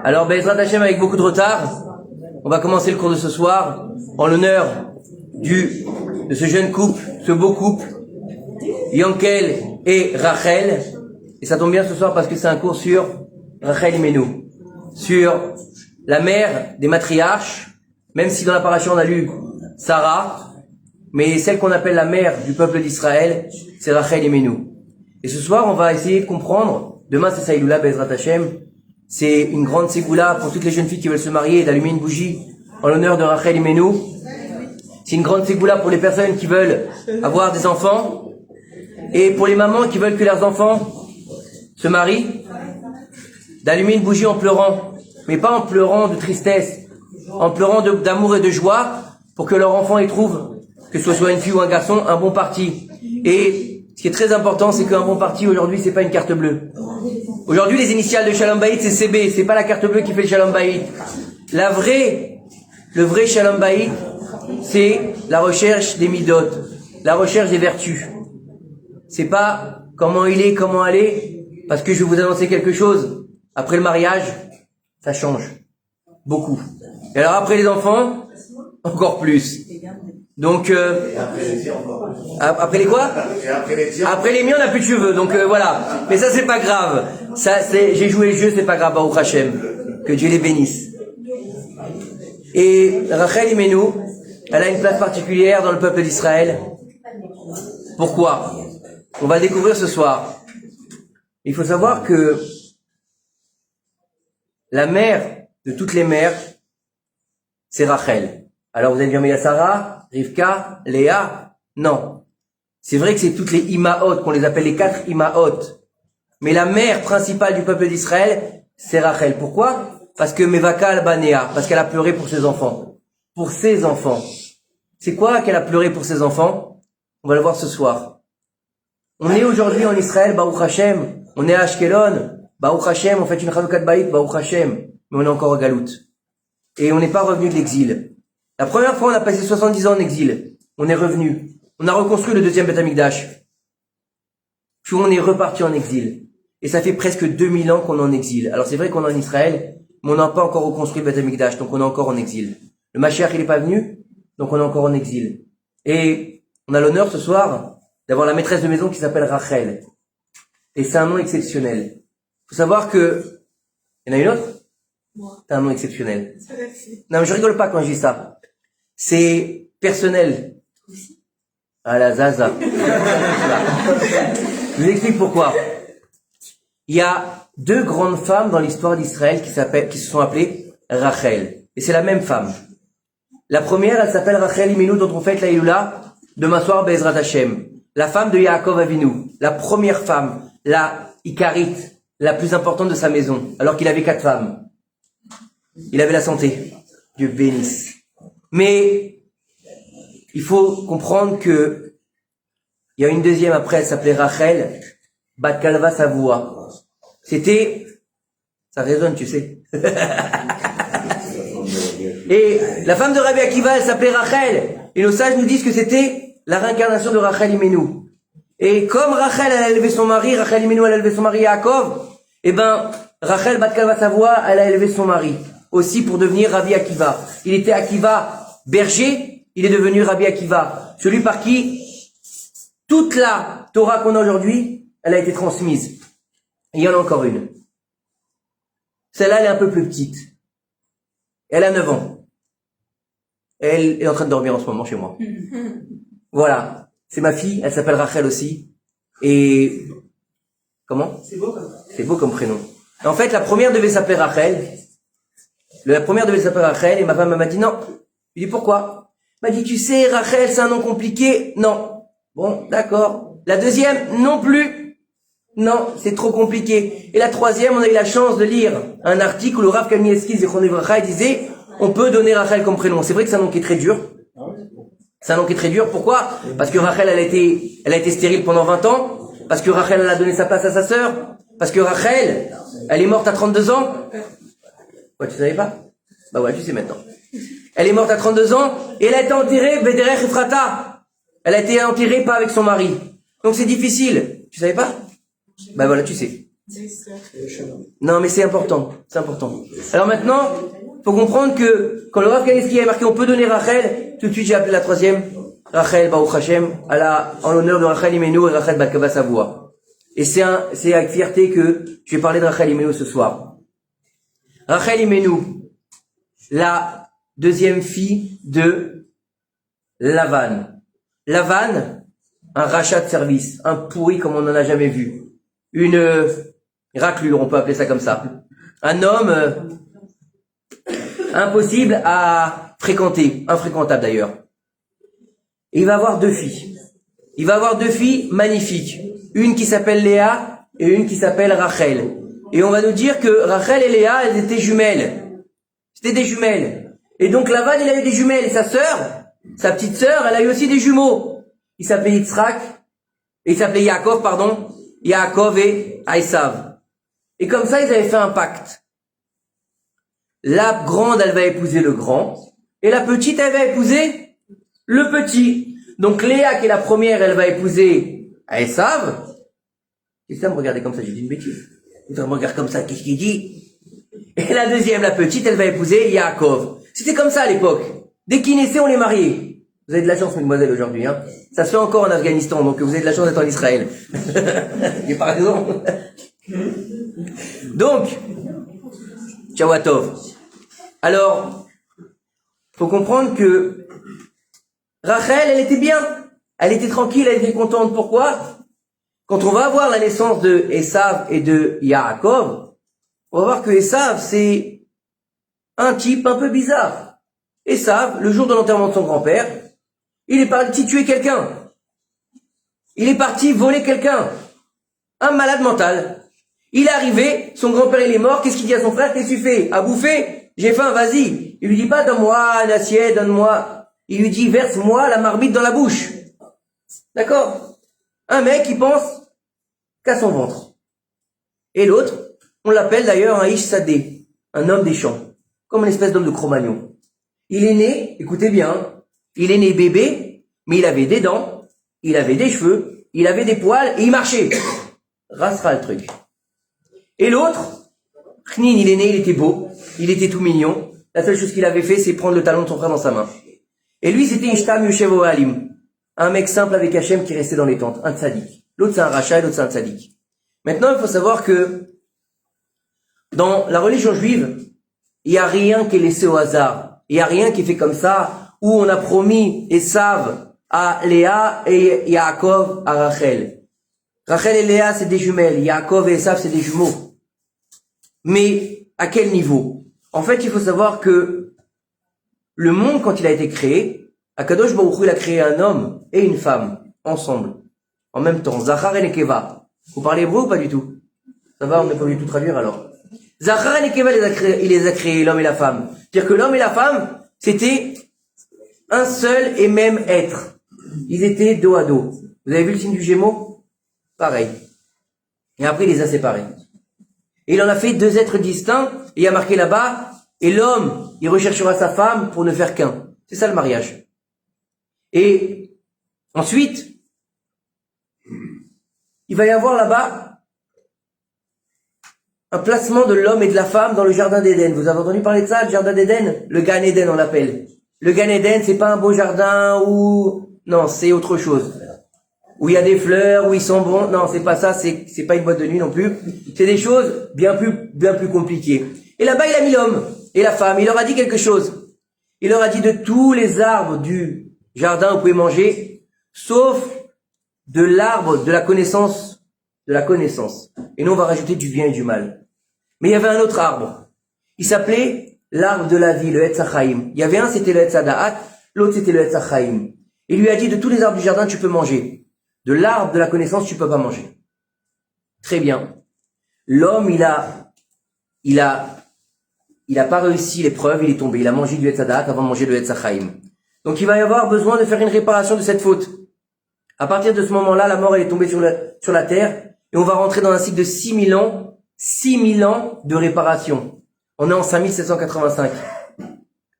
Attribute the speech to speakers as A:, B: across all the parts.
A: Alors, Bezrat Hashem, avec beaucoup de retard, on va commencer le cours de ce soir en l'honneur de ce jeune couple, ce beau couple, Yankel et Rachel. Et ça tombe bien ce soir parce que c'est un cours sur Rachel Imenu, sur la mère des matriarches, même si dans la paracha on a lu Sarah, mais celle qu'on appelle la mère du peuple d'Israël, c'est Rachel Imenu. Et ce soir, on va essayer de comprendre, demain c'est Saïloula Bezrat Hashem, c'est une grande ségoula pour toutes les jeunes filles qui veulent se marier et d'allumer une bougie en l'honneur de Rachel Imenu. C'est une grande ségoula pour les personnes qui veulent avoir des enfants et pour les mamans qui veulent que leurs enfants se marient, d'allumer une bougie en pleurant, mais pas en pleurant de tristesse, en pleurant d'amour et de joie pour que leur enfant y trouve, que ce soit une fille ou un garçon, un bon parti. Et ce qui est très important, c'est qu'un bon parti aujourd'hui, c'est pas une carte bleue. Aujourd'hui, les initiales de Shalom Bayit, c'est CB, c'est pas la carte bleue qui fait le Shalom Bayit. Le vrai Shalom Bayit, c'est la recherche des midot, la recherche des vertus. C'est pas comment il est, comment elle est, parce que je vais vous annoncer quelque chose. Après le mariage, ça change. Beaucoup. Et alors après les enfants, encore plus. Donc, après les quoi? Après les miens, on n'a plus de cheveux, donc voilà. Mais ça, c'est pas grave. Ça, j'ai joué le jeu, c'est pas grave, Baruch Hashem. Que Dieu les bénisse. Et Rachel Imenu, elle a une place particulière dans le peuple d'Israël. Pourquoi? On va découvrir ce soir. Il faut savoir que la mère de toutes les mères, c'est Rachel. Alors vous allez dire, mais il y a Sarah, Rivka, Léa. Non. C'est vrai que c'est toutes les Imaot, qu'on les appelle les 4 Imaot. Mais la mère principale du peuple d'Israël, c'est Rachel. Pourquoi? Parce que Mevaka al-Banea, parce qu'elle a pleuré pour ses enfants. Pour ses enfants. C'est quoi qu'elle a pleuré pour ses enfants? On va le voir ce soir. On est aujourd'hui en Israël, Baruch Hashem. On est à Ashkelon, Baruch Hashem. On fait une Chanukat Bayit, Baruch Hashem. Mais on est encore au Galout. Et on n'est pas revenu de l'exil. La première fois, on a passé 70 ans en exil. On est revenu. On a reconstruit le deuxième Beth Amikdash. Puis on est reparti en exil. Et ça fait presque 2000 ans qu'on est en exil. Alors c'est vrai qu'on est en Israël, mais on n'a pas encore reconstruit le Beth Amikdash, donc on est encore en exil. Le Mashiach, il n'est pas venu, donc on est encore en exil. Et on a l'honneur ce soir d'avoir la maîtresse de maison qui s'appelle Rachel. Et c'est un nom exceptionnel. Il faut savoir que... Il y en a une autre? C'est un nom exceptionnel. Non, mais je rigole pas quand je dis ça. C'est personnel. Ah la Zaza. Je vous explique pourquoi. Il y a 2 grandes femmes dans l'histoire d'Israël qui se sont appelées Rachel. Et c'est la même femme. La première, elle s'appelle Rachel Imenu, dont on fête la Iloula demain soir, Bezrat Hashem. La femme de Yaakov Avinu. La première femme, la Ikarit, la plus importante de sa maison. Alors qu'il avait 4 femmes. Il avait la santé. Dieu bénisse. Mais il faut comprendre que il y a une deuxième après, elle s'appelait Rachel, Bat Kalva Savoua. C'était, ça résonne, tu sais. Et la femme de Rabbi Akiva, elle s'appelait Rachel. Et nos sages nous disent que c'était la réincarnation de Rachel Imenu. Et comme Rachel, elle a élevé son mari, Rachel Imenu, elle a élevé son mari Yaakov, et ben, Rachel Bat Kalva Savoua, elle a élevé son mari. Aussi pour devenir Rabbi Akiva. Il était Akiva berger, il est devenu Rabbi Akiva. Celui par qui toute la Torah qu'on a aujourd'hui, elle a été transmise. Et il y en a encore une. Celle-là, elle est un peu plus petite. Elle a 9 ans. Elle est en train de dormir en ce moment chez moi. Voilà. C'est ma fille, elle s'appelle Rachel aussi. Et... Comment? C'est beau comme prénom. En fait, la première devait s'appeler Rachel. La première devait s'appeler Rachel et ma femme m'a dit non. Je lui ai dit pourquoi? Elle m'a dit tu sais Rachel c'est un nom compliqué. Non. Bon d'accord. La deuxième non plus. Non c'est trop compliqué. Et la troisième on a eu la chance de lire un article où le Rav Kanievski Zichrono Livracha disait on peut donner Rachel comme prénom. C'est vrai que c'est un nom qui est très dur. C'est un nom qui est très dur. Pourquoi? Parce que Rachel elle a été stérile pendant 20 ans. Parce que Rachel elle a donné sa place à sa sœur. Parce que Rachel elle est morte à 32 ans. Ouais, tu savais pas? Bah ouais, tu sais maintenant. Elle est morte à 32 ans et elle a été enterrée Bederech Ephrata. Elle a été enterrée pas avec son mari. Donc c'est difficile. Tu savais pas? Bah voilà, tu sais. Non, mais c'est important. C'est important. Alors maintenant, faut comprendre que quand le Rav Kanievski a marqué on peut donner Rachel, tout de suite j'ai appelé la troisième, Rachel Baruch Hashem, en l'honneur de Rachel Imenu et Rachel Bat Kava Savoie. Et c'est avec fierté que je vais parler de Rachel Imenu ce soir. Rachel Imenu, la deuxième fille de Lavan. Lavan, un rachat de service, un pourri comme on n'en a jamais vu. Une raclure, on peut appeler ça comme ça. Un homme impossible à fréquenter, infréquentable d'ailleurs. Et il va avoir deux filles. Il va avoir deux filles magnifiques. Une qui s'appelle Léa et une qui s'appelle Rachel. Et on va nous dire que Rachel et Léa, elles étaient jumelles. C'était des jumelles. Et donc Lavan, il avait des jumelles. Et sa petite sœur, elle a eu aussi des jumeaux. Il s'appelait Yitzhak, et il s'appelait Yaakov, pardon. Yaakov et Esav. Et comme ça, ils avaient fait un pacte. La grande, elle va épouser le grand, et la petite, elle va épouser le petit. Donc Léa, qui est la première, elle va épouser Esav. Qu'est-ce que ça me regardait comme ça? J'ai dit une bêtise. Il me regarde comme ça, qu'est-ce qu'il dit? Et la deuxième, la petite, elle va épouser Yaakov. C'était comme ça à l'époque. Dès qu'ils naissaient, on les mariait. Vous avez de la chance, mesdemoiselles, aujourd'hui, hein. Ça se fait encore en Afghanistan, donc vous avez de la chance d'être en Israël. J'ai pas raison. Donc, Tchawatov. Alors, faut comprendre que Rachel, elle était bien. Elle était tranquille, elle était contente. Pourquoi? Quand on va voir la naissance de Esav et de Yaakov, on va voir que Esav, c'est un type un peu bizarre. Esav, le jour de l'enterrement de son grand-père, il est parti tuer quelqu'un. Il est parti voler quelqu'un. Un malade mental. Il est arrivé, son grand-père il est mort, qu'est-ce qu'il dit à son frère? Qu'est-ce que tu fais? À bouffer? J'ai faim, vas-y. Il lui dit pas, donne-moi une assiette, donne-moi. Il lui dit, verse-moi la marmite dans la bouche. D'accord? Un mec qui pense qu'à son ventre. Et l'autre, on l'appelle d'ailleurs un Ish Sadeh, un homme des champs. Comme une espèce d'homme de Cro-Magnon. Il est né, écoutez bien, il est né bébé, mais il avait des dents, il avait des cheveux, il avait des poils et il marchait. Rassera le truc. Et l'autre, Khnin, il est né, il était beau, il était tout mignon. La seule chose qu'il avait fait, c'est prendre le talon de son frère dans sa main. Et lui, c'était Ishtam Yoshev Ohalim. Un mec simple avec Hachem qui restait dans les tentes, un tzaddik. L'autre, c'est un rachat et l'autre, c'est un tzaddik. Maintenant, il faut savoir que dans la religion juive, il n'y a rien qui est laissé au hasard. Il n'y a rien qui est fait comme ça, où on a promis Esav à Léa et Yaakov à Rachel. Rachel et Léa, c'est des jumelles. Yaakov et Esav, c'est des jumeaux. Mais à quel niveau? En fait, il faut savoir que le monde, quand il a été créé, Akadosh Baruch Hu, il a créé un homme et une femme, ensemble, en même temps. Zachar et Nekeva. Vous parlez hébreu ou pas du tout? Ça va, on n'est pas obligé de tout traduire alors. Zachar et Nekeva, il les a créés, l'homme et la femme. C'est-à-dire que l'homme et la femme, c'était un seul et même être. Ils étaient dos à dos. Vous avez vu le signe du Gémeaux? Pareil. Et après, il les a séparés. Et il en a fait deux êtres distincts, et il y a marqué là-bas, et l'homme, il recherchera sa femme pour ne faire qu'un. C'est ça le mariage. Et ensuite, il va y avoir là-bas un placement de l'homme et de la femme dans le jardin d'Éden. Vous avez entendu parler de ça, le jardin d'Éden? Le Gan Eden, on l'appelle. Le Gan Eden, c'est pas un beau jardin où... Non, c'est autre chose. Où il y a des fleurs, où ils sont bons. Non, c'est pas ça, c'est pas une boîte de nuit non plus. C'est des choses bien plus compliquées. Et là-bas, il a mis l'homme et la femme. Il leur a dit quelque chose. Il leur a dit de tous les arbres du jardin, vous pouvez manger, sauf de l'arbre de la connaissance. Et nous, on va rajouter du bien et du mal. Mais il y avait un autre arbre. Il s'appelait l'arbre de la vie, le Etz HaChaim. Il y avait un, c'était le Etz HaDa'at, l'autre, c'était le Etz HaChaim. Il lui a dit, de tous les arbres du jardin, tu peux manger. De l'arbre de la connaissance, tu peux pas manger. Très bien. L'homme, il a pas réussi l'épreuve, il est tombé. Il a mangé du Etz HaDa'at avant de manger le Etz HaChaim. Donc il va y avoir besoin de faire une réparation de cette faute. À partir de ce moment-là, la mort, elle est tombée sur la terre, et on va rentrer dans un cycle de 6000 ans de réparation. On est en 5785.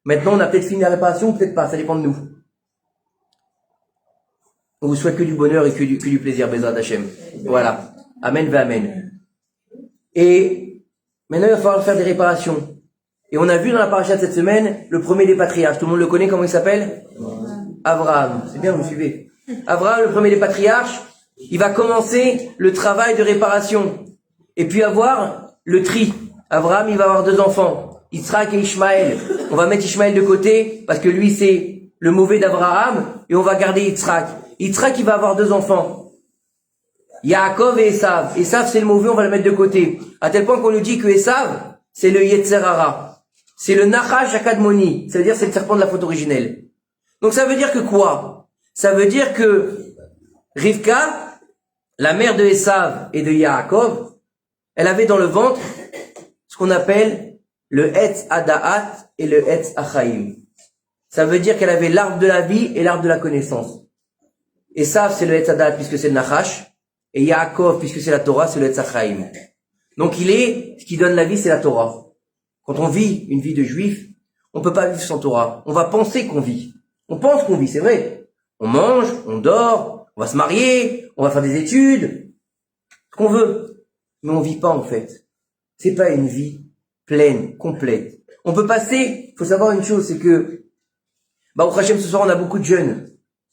A: Maintenant, on a peut-être fini la réparation ou peut-être pas, ça dépend de nous. On vous souhaite que du bonheur et que du plaisir, Bezrat Hashem. Voilà. Amen, ve amen. Et maintenant, il va falloir faire des réparations. Et on a vu dans la paracha de cette semaine, le premier des patriarches. Tout le monde le connaît, comment il s'appelle? Abraham. C'est bien, vous me suivez. Abraham, le premier des patriarches, il va commencer le travail de réparation. Et puis avoir le tri. Abraham, il va avoir 2 enfants. Yitzhak et Ishmaël. On va mettre Ishmaël de côté, parce que lui, c'est le mauvais d'Abraham, et on va garder Yitzhak. Yitzhak, il va avoir 2 enfants. Yaakov et Esav. Esav, c'est le mauvais, on va le mettre de côté. À tel point qu'on nous dit que Esav, c'est le Yetzer Hara. C'est le Nachash Akadmoni. Ça veut dire c'est le serpent de la faute originelle. Donc ça veut dire que quoi? Ça veut dire que Rivka, la mère de Esav et de Yaakov, elle avait dans le ventre ce qu'on appelle le Etz Adaat et le Etz Achaim. Ça veut dire qu'elle avait l'arbre de la vie et l'arbre de la connaissance. Esav, c'est le Etz Adaat puisque c'est le Nachash. Et Yaakov, puisque c'est la Torah, c'est le Etz Achaim. Donc ce qui donne la vie, c'est la Torah. Quand on vit une vie de juif, on peut pas vivre sans Torah. On va penser qu'on vit. On pense qu'on vit, c'est vrai. On mange, on dort, on va se marier, on va faire des études, ce qu'on veut. Mais on vit pas, en fait. C'est pas une vie pleine, complète. On peut passer, faut savoir une chose, c'est que, Baruch Hashem, ce soir, on a beaucoup de jeunes.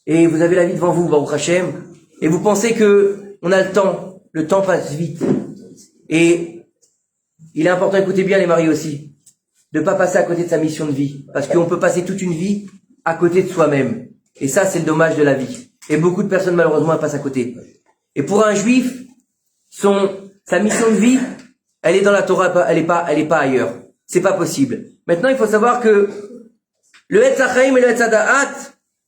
A: Et vous avez la vie devant vous, Baruch Hashem. Et vous pensez que on a le temps passe vite. Et il est important, écoutez bien les maris aussi, de pas passer à côté de sa mission de vie. Parce qu'on peut passer toute une vie à côté de soi-même. Et ça, c'est le dommage de la vie. Et beaucoup de personnes, malheureusement, elles passent à côté. Et pour un juif, sa mission de vie, elle est dans la Torah, elle est pas ailleurs. C'est pas possible. Maintenant, il faut savoir que le Etz Achaim et le Etz Adaat,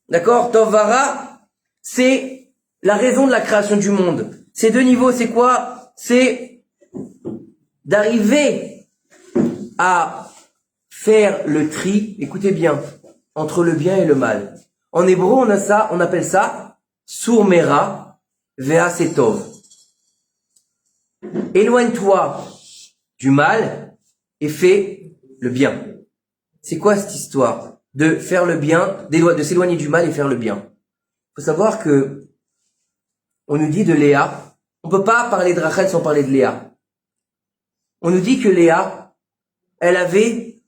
A: d'accord, Tov Vara, c'est la raison de la création du monde. Ces 2 niveaux, c'est quoi? C'est d'arriver à faire le tri, écoutez bien, entre le bien et le mal. En hébreu, on appelle ça Surmera Vea Setov. Éloigne-toi du mal et fais le bien. C'est quoi cette histoire de faire le bien, de s'éloigner du mal et faire le bien? Il faut savoir que on nous dit de Léa, on peut pas parler de Rachel sans parler de Léa. On nous dit que Léa, elle avait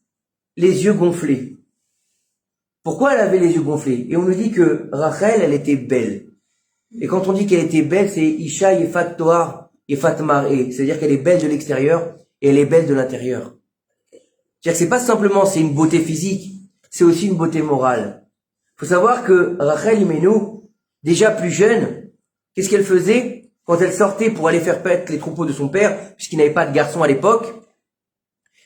A: les yeux gonflés. Pourquoi elle avait les yeux gonflés? Et on nous dit que Rachel, elle était belle. Et quand on dit qu'elle était belle, c'est Isha Yefat Toar Yefat Mar'e. C'est-à-dire qu'elle est belle de l'extérieur et elle est belle de l'intérieur. C'est-à-dire que c'est pas simplement, c'est une beauté physique, c'est aussi une beauté morale. Faut savoir que Rachel Imenu, déjà plus jeune, qu'est-ce qu'elle faisait? Quand elle sortait pour aller faire paître les troupeaux de son père, puisqu'il n'avait pas de garçon à l'époque,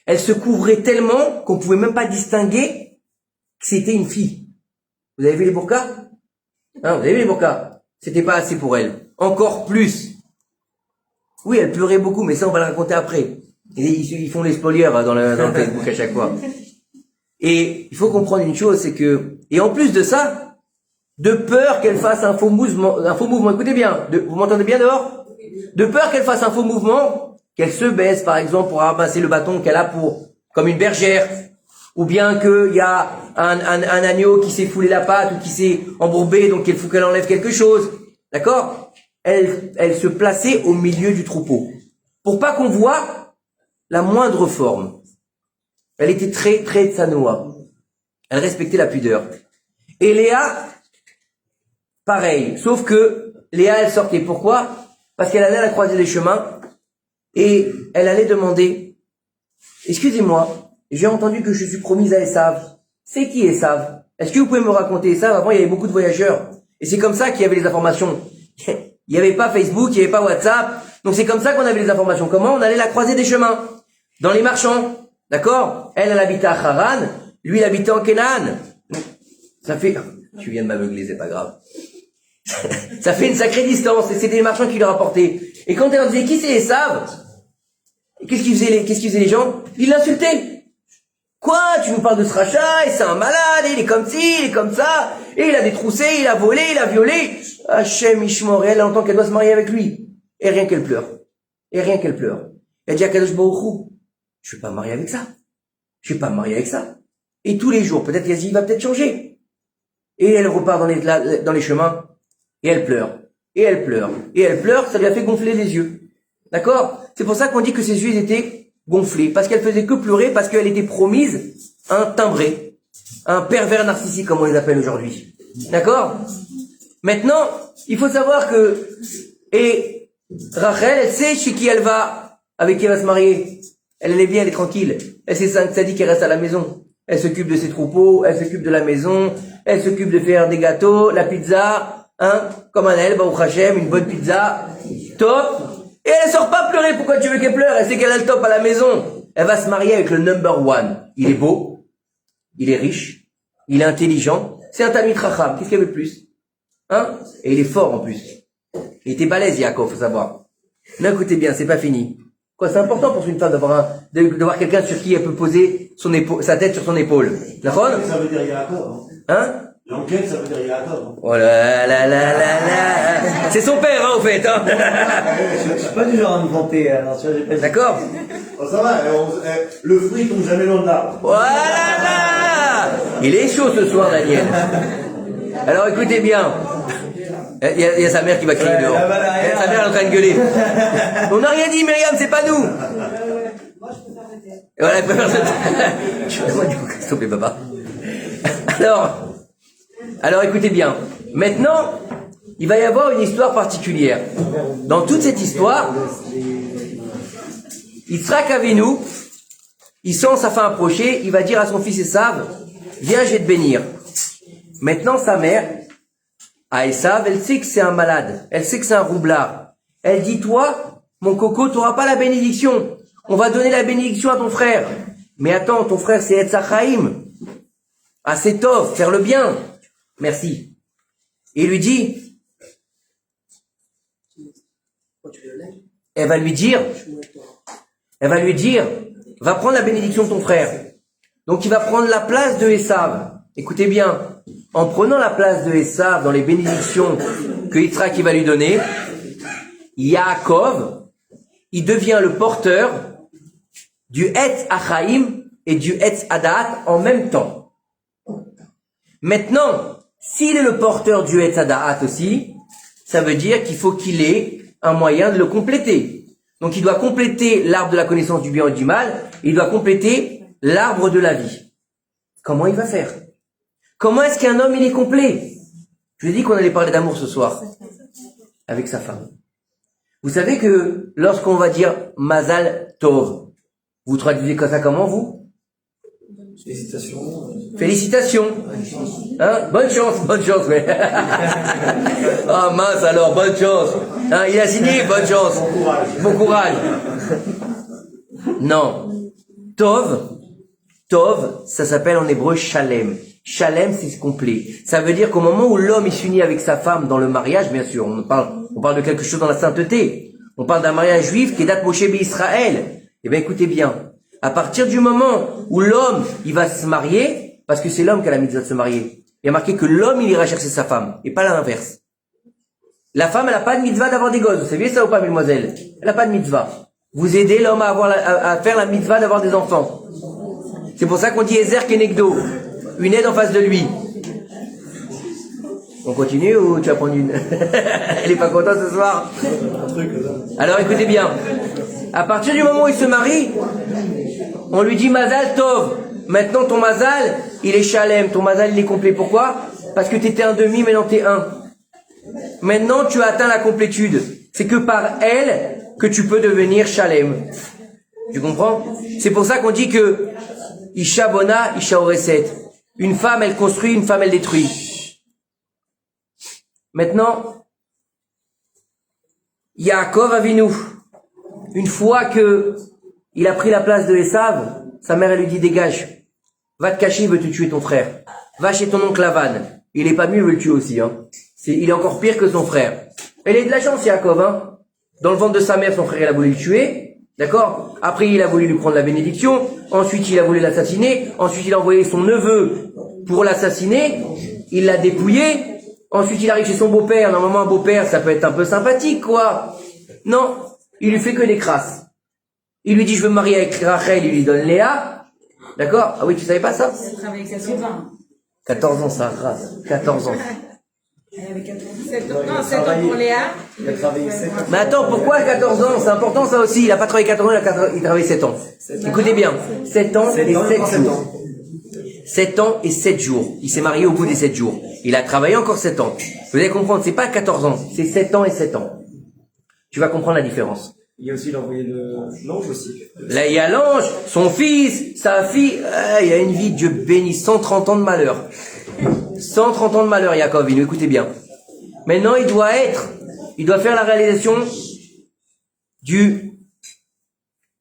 A: elle se couvrait tellement qu'on pouvait même pas distinguer que c'était une fille. Vous avez vu les burkas? Vous avez vu les burkas? C'était pas assez pour elle. Encore plus. Oui, elle pleurait beaucoup, mais ça on va le raconter après. Et ils font les spoilers dans le Facebook à chaque fois. Et il faut comprendre une chose, c'est que, et en plus de ça, de peur qu'elle fasse un faux mouvement, écoutez bien, vous m'entendez bien dehors? De peur qu'elle fasse un faux mouvement, qu'elle se baisse par exemple pour ramasser le bâton qu'elle a comme une bergère, ou bien qu'il y a un agneau qui s'est foulé la patte ou qui s'est embourbé, donc il faut qu'elle enlève quelque chose, d'accord? Elle se plaçait au milieu du troupeau, pour pas qu'on voit la moindre forme. Elle était très très tsanoa. Elle respectait la pudeur. Et Léa, pareil, sauf que Léa, elle sortait. Pourquoi? Parce qu'elle allait à la croisée des chemins et elle allait demander, excusez-moi, j'ai entendu que je suis promise à Esav. C'est qui Esav? Est-ce que vous pouvez me raconter Esav? Avant, il y avait beaucoup de voyageurs. Et c'est comme ça qu'il y avait les informations. Il n'y avait pas Facebook, il n'y avait pas WhatsApp. Donc c'est comme ça qu'on avait les informations. Comment? On allait à la croisée des chemins. Dans les marchands. D'accord? Elle habitait à Haran. Lui, il habitait en Canaan. Ça fait, tu viens de m'aveugler, c'est pas grave. Ça fait une sacrée distance, et c'était les marchands qui le rapportaient. Et quand elle leur disait, qui c'est Esav? Qu'est-ce qu'ils faisaient les gens? Ils l'insultaient. Quoi? Tu nous parles de ce rachat, et c'est un malade, et il est comme ci, il est comme ça, et il a détroussé, il a volé, il a violé. Hachem Ishmor, et elle entend qu'elle doit se marier avec lui. Et rien qu'elle pleure. Elle dit à Kadosh Baruch Hu, je vais pas me marier avec ça. Et tous les jours, peut-être qu'elle se dit, il va peut-être changer. Et elle repart dans les chemins, et elle pleure, ça lui a fait gonfler les yeux. D'accord? C'est pour ça qu'on dit que ses yeux étaient gonflés, parce qu'elle faisait que pleurer, parce qu'elle était promise un timbré, un pervers narcissique, comme on les appelle aujourd'hui. D'accord? Maintenant, il faut savoir que, et Rachel, elle sait chez qui elle va, avec qui elle va se marier. Elle est bien, elle est tranquille. Elle sait ça dit qu'elle reste à la maison. Elle s'occupe de ses troupeaux, elle s'occupe de la maison, elle s'occupe de faire des gâteaux, la pizza, hein, comme un elle, Baruch Hashem, une bonne pizza, top. Et elle sort pas pleurer, pourquoi tu veux qu'elle pleure? Elle sait qu'elle a le top à la maison. Elle va se marier avec le number one. Il est beau, il est riche, il est intelligent, c'est un Talmid Chacham, qu'est-ce qu'elle veut de plus? Hein? Et il est fort en plus. Il était balèze, Yaakov, faut savoir. Non, écoutez bien, c'est pas fini. Quoi, c'est important pour une femme d'avoir quelqu'un sur qui elle peut poser sa tête sur son épaule. D'accord?
B: Ça veut dire Yaakov.
A: Hein?
B: L'enquête, ça veut dire Yaakov.
A: Oh là là là là là. C'est son père, hein, au fait, hein.
C: Je suis pas du genre à me vanter, alors tu vois, j'ai pas dit.
A: D'accord?
B: Oh, ça va, le fruit tombe jamais dans l'arbre.
A: Voilà là. Il est chaud ce soir, Daniel. Alors écoutez bien. Il y a sa mère qui va crier dehors. Sa mère est en train de gueuler. On n'a rien dit, Myriam, c'est pas nous.
D: Moi, je préfère me taire.
A: Voilà, elle préfère se taire. Je suis du coup, s'il te plaît, papa. Alors écoutez bien. Maintenant, il va y avoir une histoire particulière. Dans toute cette histoire, Yitzhak Avinu, il sent sa fin approcher, il va dire à son fils Esav, viens, je vais te bénir. Maintenant, sa mère, à Esav, elle sait que c'est un malade, elle sait que c'est un roublard. Elle dit, toi, mon coco, tu n'auras pas la bénédiction. On va donner la bénédiction à ton frère. Mais attends, ton frère, c'est Etz Chaim. Assez tov, faire le bien. Merci. Et il lui dit, elle va lui dire, va prendre la bénédiction de ton frère. Donc il va prendre la place de Esav. Écoutez bien, en prenant la place de Esav dans les bénédictions que Yitzhak va lui donner, Yaakov, il devient le porteur du Etz Chaim et du Etz Adaat en même temps. Maintenant, s'il est le porteur du Etz Adaat aussi, ça veut dire qu'il faut qu'il ait un moyen de le compléter. Donc il doit compléter l'arbre de la connaissance du bien et du mal, il doit compléter l'arbre de la vie. Comment il va faire? Comment est-ce qu'un homme il est complet? Je vous ai dit qu'on allait parler d'amour ce soir, avec sa femme. Vous savez que lorsqu'on va dire Mazal Tov, vous traduisez ça comment vous?
C: Félicitations.
A: Félicitations. Hein? Bonne chance, oui. Ah mince alors, bonne chance. Hein, il a signé, bonne chance. Bon courage. Non. Tov, ça s'appelle en hébreu Shalem. Shalem, c'est complet. Ça veut dire qu'au moment où l'homme il s'unit avec sa femme dans le mariage, bien sûr, on parle de quelque chose dans la sainteté. On parle d'un mariage juif qui est date Moshe Israël. Eh bien, écoutez bien. À partir du moment où l'homme, il va se marier, parce que c'est l'homme qui a la mitzvah de se marier, il y a marqué que l'homme, il ira chercher sa femme, et pas l'inverse. La femme, elle n'a pas de mitzvah d'avoir des gosses. Vous saviez ça ou pas, mesdemoiselles? Elle n'a pas de mitzvah. Vous aidez l'homme à faire la mitzvah d'avoir des enfants. C'est pour ça qu'on dit Ezer Kenegdo. Une aide en face de lui. On continue ou tu vas prendre une? Elle est pas contente ce soir? Alors écoutez bien. À partir du moment où il se marie, on lui dit Mazal Tov. Maintenant ton Mazal, il est Shalem. Ton Mazal, il est complet. Pourquoi? Parce que tu étais un demi, maintenant t'es un. Maintenant tu as atteint la complétude. C'est que par elle que tu peux devenir Shalem. Tu comprends? C'est pour ça qu'on dit que Isha Bona, Isha Oreset. Une femme, elle construit, une femme, elle détruit. Maintenant, Yaakov Avinu, une fois que il a pris la place de Esav, sa mère, elle lui dit, dégage, va te cacher, il veut te tuer ton frère. Va chez ton oncle Lavan. Il est pas mieux, il veut le tuer aussi, hein. Il est encore pire que son frère. Elle a de la chance, Yaakov, hein. Dans le ventre de sa mère, son frère, il a voulu le tuer. D'accord? Après, il a voulu lui prendre la bénédiction. Ensuite, il a voulu l'assassiner. Ensuite, il a envoyé son neveu pour l'assassiner. Il l'a dépouillé. Ensuite, il arrive chez son beau-père. Normalement, un beau-père, ça peut être un peu sympathique, quoi. Non. Il lui fait que des crasses. Il lui dit, je veux me marier avec Rachel. Il lui donne Léa. D'accord? Ah oui, tu savais pas ça?
D: 14 ans.
A: 14 ans, ça, grâce. 14 ans.
D: Elle avait 14 ans. Non, 7 ans pour Léa.
C: Il a travaillé 7 ans.
A: Mais attends, pourquoi 14 ans? C'est important ça aussi. Il a pas travaillé 14 ans, il a travaillé 7 ans. Écoutez bien. 7 ans et 7 jours. 7 ans et 7 jours. Il s'est marié au bout des 7 jours. Il a travaillé encore 7 ans. Vous allez comprendre, c'est pas 14 ans, c'est 7 ans et 7 ans. Tu vas comprendre la différence.
C: Il y a aussi l'envoyé de l'ange aussi.
A: Là, il y a l'ange, son fils, sa fille. Il y a une vie, Dieu béni, 130 ans de malheur. 130 ans de malheur, Yaakov, il nous écoutez bien. Maintenant, il doit faire la réalisation du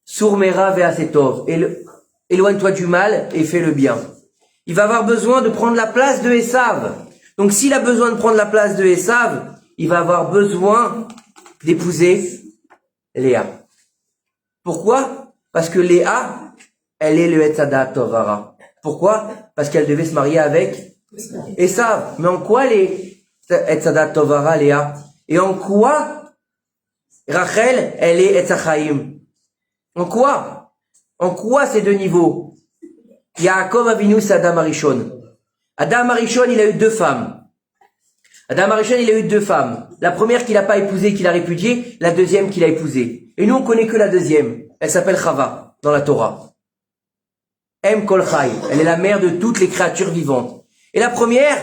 A: Sourmera Ve'asetov. Éloigne-toi du mal et fais le bien. Il va avoir besoin de prendre la place de Esav. Donc, s'il a besoin de prendre la place de Esav, il va avoir besoin d'épouser Léa. Pourquoi? Parce que Léa, elle est le Etzadat Tovara. Pourquoi? Parce qu'elle devait se marier avec Esav. Mais en quoi elle est Etzadat Tovara, Léa? Et en quoi Rachel, elle est Etzachaim? En quoi? En quoi ces deux niveaux? Yaakov Avinu, c'est Adam Arishon. Adam Arishon, il a eu 2 femmes. Adam Arishon, il a eu 2 femmes. La première qu'il n'a pas épousée, qu'il a répudiée, la deuxième qu'il a épousée. Et nous, on connaît que la deuxième. Elle s'appelle Chava, dans la Torah. Em Kol Chai. Elle est la mère de toutes les créatures vivantes. Et la première,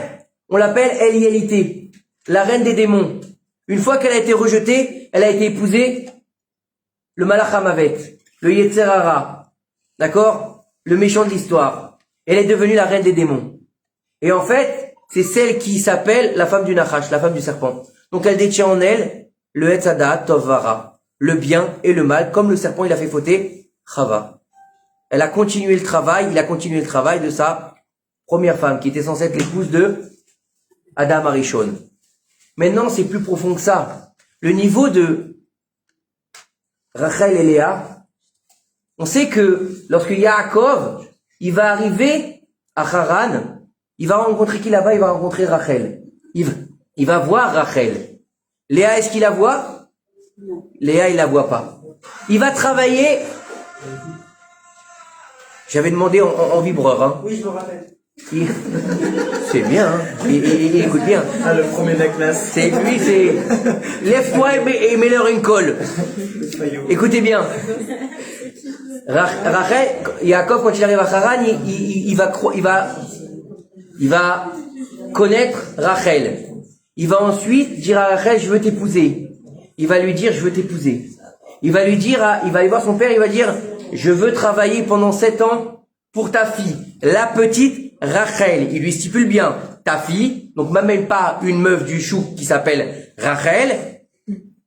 A: on l'appelle Elielité, la reine des démons. Une fois qu'elle a été rejetée, elle a été épousée le Malach HaMavet, le Yetzer Hara. D'accord? Le méchant de l'histoire. Elle est devenue la reine des démons. Et en fait, c'est celle qui s'appelle la femme du Nachash, la femme du serpent. Donc elle détient en elle le Etzadat Tovara, le bien et le mal, comme le serpent il a fait fauter Chava. Elle a continué le travail, il a continué le travail de sa première femme, qui était censée être l'épouse de Adam Arishon. Maintenant, c'est plus profond que ça. Le niveau de Rachel et Léa, on sait que lorsque Yaakov, il va arriver à Haran, il va rencontrer qui là-bas? Il va rencontrer Rachel. Il va voir Rachel. Léa, est-ce qu'il la voit? Léa, il la voit pas. Il va travailler. J'avais demandé en vibreur. Hein.
C: Oui, je me rappelle.
A: C'est bien. Hein. Il écoute bien.
C: Ah, le premier de la classe.
A: C'est lui, c'est. Lève-toi et mets-leur une colle. Écoutez bien. Rachel, Yaakov, quand il arrive à Haran, il va connaître Rachel. Il va ensuite dire à Rachel, je veux t'épouser. Il va lui dire, je veux t'épouser. Il va lui dire, il va aller voir son père, il va dire, je veux travailler pendant 7 ans pour ta fille, la petite Rachel. Il lui stipule bien, ta fille, donc m'amène pas une meuf du chouk qui s'appelle Rachel.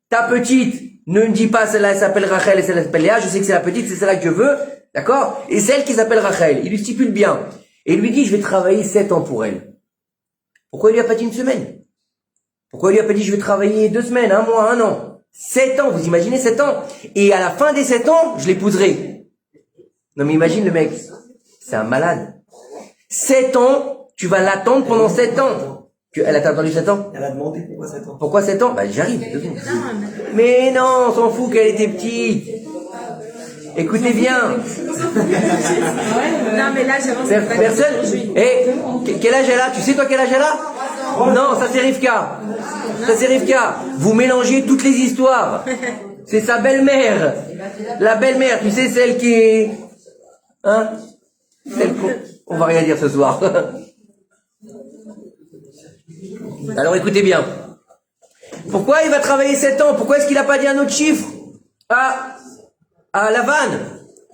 A: Ta petite, ne me dis pas celle-là, elle s'appelle Rachel et celle-là s'appelle Léa, je sais que c'est la petite, c'est celle-là que je veux, d'accord? Et celle qui s'appelle Rachel, il lui stipule bien. Et il lui dit, je vais travailler 7 ans pour elle. Pourquoi il lui a pas dit 1 semaine? Pourquoi il lui a pas dit, je vais travailler 2 semaines, 1 mois, 1 an? 7 ans, vous imaginez 7 ans? Et à la fin des 7 ans, je l'épouserai. Non mais imagine le mec, c'est un malade. 7 ans, tu vas l'attendre pendant 7 ans. Elle a attendu 7 ans?
C: Elle a demandé pourquoi 7 ans.
A: Pourquoi 7 ans? Bah j'arrive. Mais non, on s'en fout qu'elle était petite. Écoutez bien.
D: Non, mais là, j'avance.
A: Personne. Quel âge elle a? Tu sais toi quel âge elle a? Non, ça c'est Rivka. Ça c'est Rivka. Vous mélangez toutes les histoires. C'est sa belle-mère. La belle-mère, tu sais celle qui est... Hein? On va rien dire ce soir. Alors écoutez bien. Pourquoi il va travailler 7 ans? Pourquoi est-ce qu'il n'a pas dit un autre chiffre? À Lavan.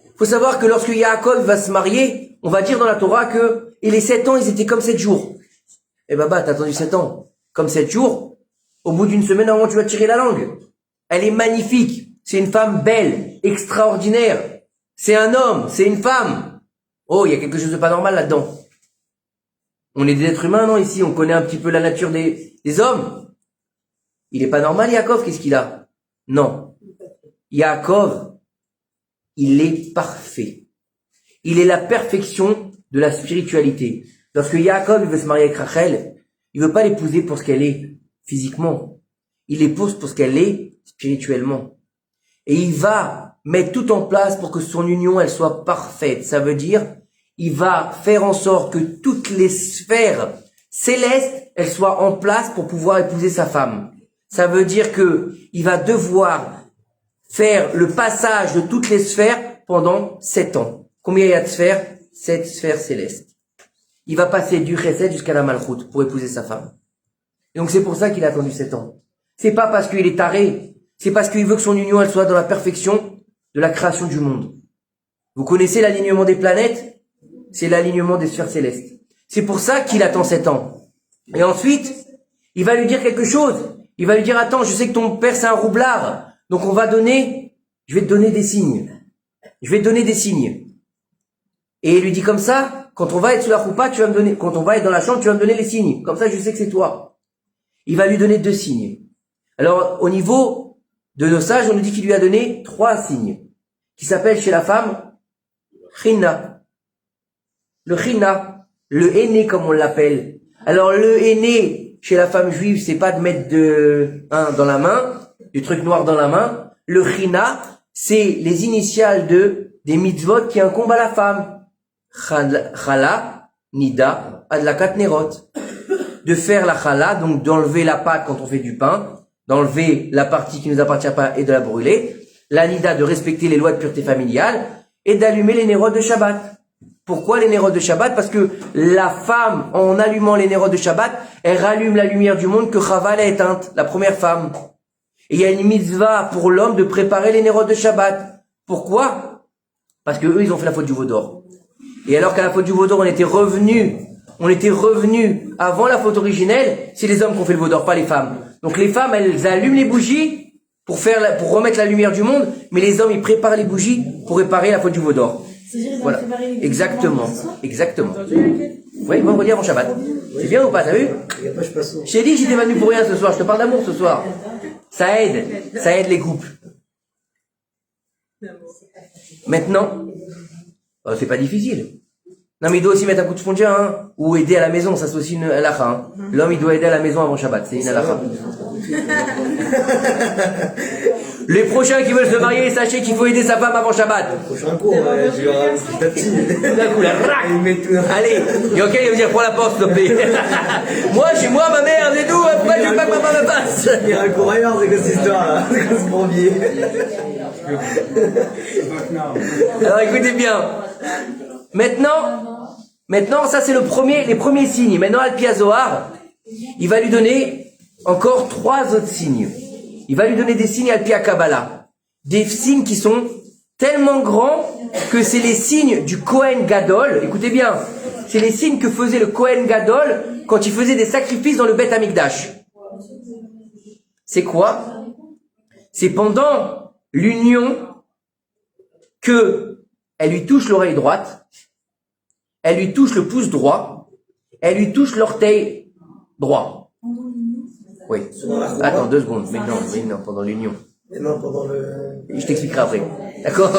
A: Il faut savoir que lorsque Yaakov va se marier, on va dire dans la Torah que et les 7 ans, ils étaient comme 7 jours. Eh ben, t'as attendu 7 ans. Comme 7 jours, au bout d'une semaine, normalement, tu vas tirer la langue. Elle est magnifique. C'est une femme belle, extraordinaire. C'est un homme, c'est une femme. Oh, il y a quelque chose de pas normal là-dedans. On est des êtres humains, non, ici, on connaît un petit peu la nature des hommes. Il est pas normal, Yaakov, qu'est-ce qu'il a? Non. Yaakov, il est parfait. Il est la perfection de la spiritualité. Lorsque Yaakov il veut se marier avec Rachel, il veut pas l'épouser pour ce qu'elle est physiquement. Il l'épouse pour ce qu'elle est spirituellement. Et il va mettre tout en place pour que son union, elle soit parfaite. Ça veut dire, il va faire en sorte que toutes les sphères céleste, elle soit en place pour pouvoir épouser sa femme. Ça veut dire que il va devoir faire le passage de toutes les sphères pendant 7 ans. Combien il y a de sphères? 7 sphères célestes. Il va passer du chesed jusqu'à la malchoute pour épouser sa femme. Et donc c'est pour ça qu'il a attendu 7 ans. C'est pas parce qu'il est taré, c'est parce qu'il veut que son union elle soit dans la perfection de la création du monde. Vous connaissez l'alignement des planètes? C'est l'alignement des sphères célestes. C'est pour ça qu'il attend 7 ans. Et ensuite, il va lui dire quelque chose. Il va lui dire, attends, je sais que ton père c'est un roublard, donc je vais te donner des signes. Je vais te donner des signes. Et il lui dit comme ça, quand on va être sous la choupa, quand on va être dans la chambre, tu vas me donner les signes. Comme ça, je sais que c'est toi. Il va lui donner 2 signes. Alors, au niveau de nos sages, on nous dit qu'il lui a donné 3 signes, qui s'appellent chez la femme, China. Le China, le aîné comme on l'appelle. Alors, le aîné, chez la femme juive, c'est pas de mettre dans la main, du truc noir dans la main. Le China, c'est les initiales des mitzvot qui incombent à la femme. Chala, Nida, Adlakat Nerot. De faire la chala, donc d'enlever la pâte quand on fait du pain, d'enlever la partie qui ne nous appartient pas et de la brûler. La Nida, de respecter les lois de pureté familiale et d'allumer les nérodes de Shabbat. Pourquoi les nérodes de Shabbat? Parce que la femme, en allumant les nérodes de Shabbat, elle rallume la lumière du monde que Chava a éteinte, la première femme. Et il y a une mitzvah pour l'homme de préparer les nérodes de Shabbat. Pourquoi? Parce que eux, ils ont fait la faute du veau d'or. Et alors qu'à la faute du veau d'or, on était revenu avant la faute originelle, c'est les hommes qui ont fait le veau d'or, pas les femmes. Donc les femmes, elles allument les bougies pour remettre la lumière du monde, mais les hommes, ils préparent les bougies pour réparer la faute du veau d'or. Voilà. Exactement. Oui, vendredi avant Shabbat. C'est bien ou pas, t'as vu? Je t'ai dit, j'étais venu pour rien ce soir, je te parle d'amour ce soir. Ça aide les couples. Maintenant, c'est pas difficile. Non, mais il doit aussi mettre un coup de spongia, hein, ou aider à la maison, ça c'est aussi une halakha, hein. L'homme, il doit aider à la maison avant Shabbat, c'est une halakha. Les prochains qui veulent se marier, sachez qu'il faut aider sa femme avant Shabbat.
C: Prochain cours, je vais avoir un petit.
A: Tout d'un coup, là, allez, Yokel, il va me dire, prends la porte, s'il te plaît. Moi, chez moi, ma mère, c'est tout, pourquoi je veux pas que ma femme me passe?
C: Il y a un cours ailleurs, c'est quoi cette histoire, là? C'est quoi ce bourbier?
A: Alors, écoutez bien. Maintenant, ça c'est les premiers signes. Maintenant, Al-Pi HaZohar, il va lui donner encore 3 autres signes. Il va lui donner des signes Al-Pi HaKabbalah. Des signes qui sont tellement grands que c'est les signes du Kohen Gadol. Écoutez bien, c'est les signes que faisait le Kohen Gadol quand il faisait des sacrifices dans le Beth Amikdash. C'est quoi? C'est pendant l'union que elle lui touche l'oreille droite, elle lui touche le pouce droit, elle lui touche l'orteil droit. Oui. Attends 2 secondes. Mais non, pendant l'union.
C: Mais non, pendant le...
A: Je t'expliquerai après. D'accord?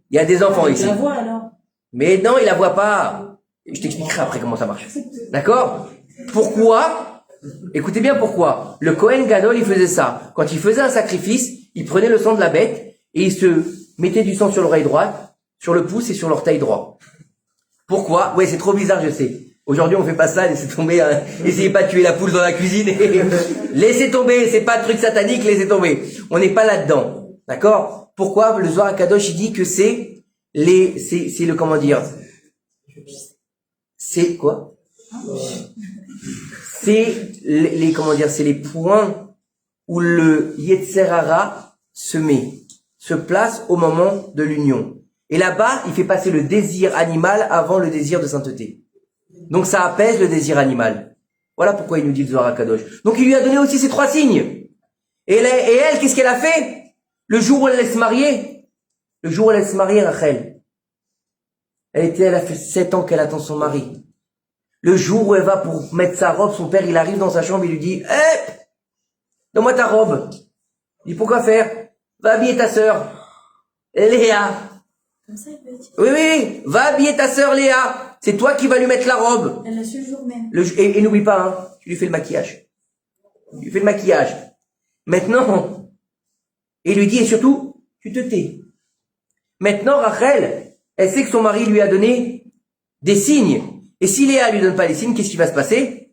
A: Il y a des enfants ici.
D: La voix alors.
A: Mais non, il la voit pas. Je t'expliquerai après comment ça marche. D'accord? Pourquoi? Écoutez bien pourquoi. Le Kohen Gadol, il faisait ça. Quand il faisait un sacrifice, il prenait le sang de la bête et il se mettait du sang sur l'oreille droite, sur le pouce et sur l'orteil droit. Pourquoi? Ouais, c'est trop bizarre, je sais. Aujourd'hui, on fait pas ça, laissez tomber, hein. Essayez pas de tuer la poule dans la cuisine. Laissez tomber, c'est pas de truc satanique, laissez tomber. On n'est pas là-dedans. D'accord? Pourquoi? Le Zohar HaKadosh, il dit que c'est le, comment dire? C'est quoi? C'est comment dire, c'est les points où le Yetzer Hara se place au moment de l'union. Et là-bas, il fait passer le désir animal avant le désir de sainteté. Donc ça apaise le désir animal. Voilà pourquoi il nous dit le Zohar HaKadosh. Donc il lui a donné aussi ces 3 signes. Et elle, qu'est-ce qu'elle a fait? Le jour où elle allait se marier, Rachel, elle a fait 7 ans qu'elle attend son mari. Le jour où elle va pour mettre sa robe, son père, il arrive dans sa chambre, il lui dit, donne-moi ta robe. Il dit, pourquoi faire? Va habiller ta sœur, Léa.
E: Comme ça, il peut être...
A: Oui, va habiller ta sœur Léa. C'est toi qui vas lui mettre la robe.
E: Elle l'a su le jour même.
A: Et n'oublie pas, hein, tu lui fais le maquillage. Maintenant, et il lui dit, et surtout, tu te tais. Maintenant, Rachel, elle sait que son mari lui a donné des signes. Et si Léa lui donne pas les signes, qu'est-ce qui va se passer?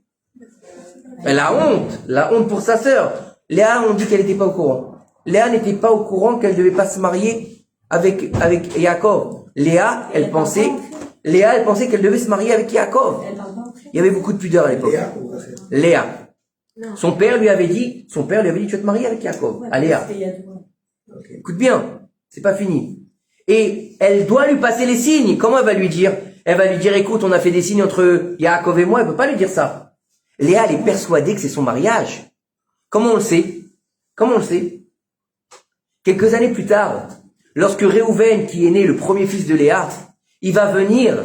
A: La honte pour sa sœur. Léa, on dit qu'elle n'était pas au courant. Léa n'était pas au courant qu'elle devait pas se marier avec Yaakov. Léa, elle pensait qu'elle devait se marier avec Yaakov. Il y avait beaucoup de pudeur à l'époque. Léa. Son père lui avait dit, tu vas te marier avec Yaakov. À Léa. Écoute bien, c'est pas fini. Et elle doit lui passer les signes. Comment elle va lui dire? Elle va lui dire, écoute, on a fait des signes entre Yaakov et moi. Elle peut pas lui dire ça. Léa, elle est persuadée que c'est son mariage. Comment on le sait? Quelques années plus tard, lorsque Réhouven, qui est né le premier fils de Léa, il va revenir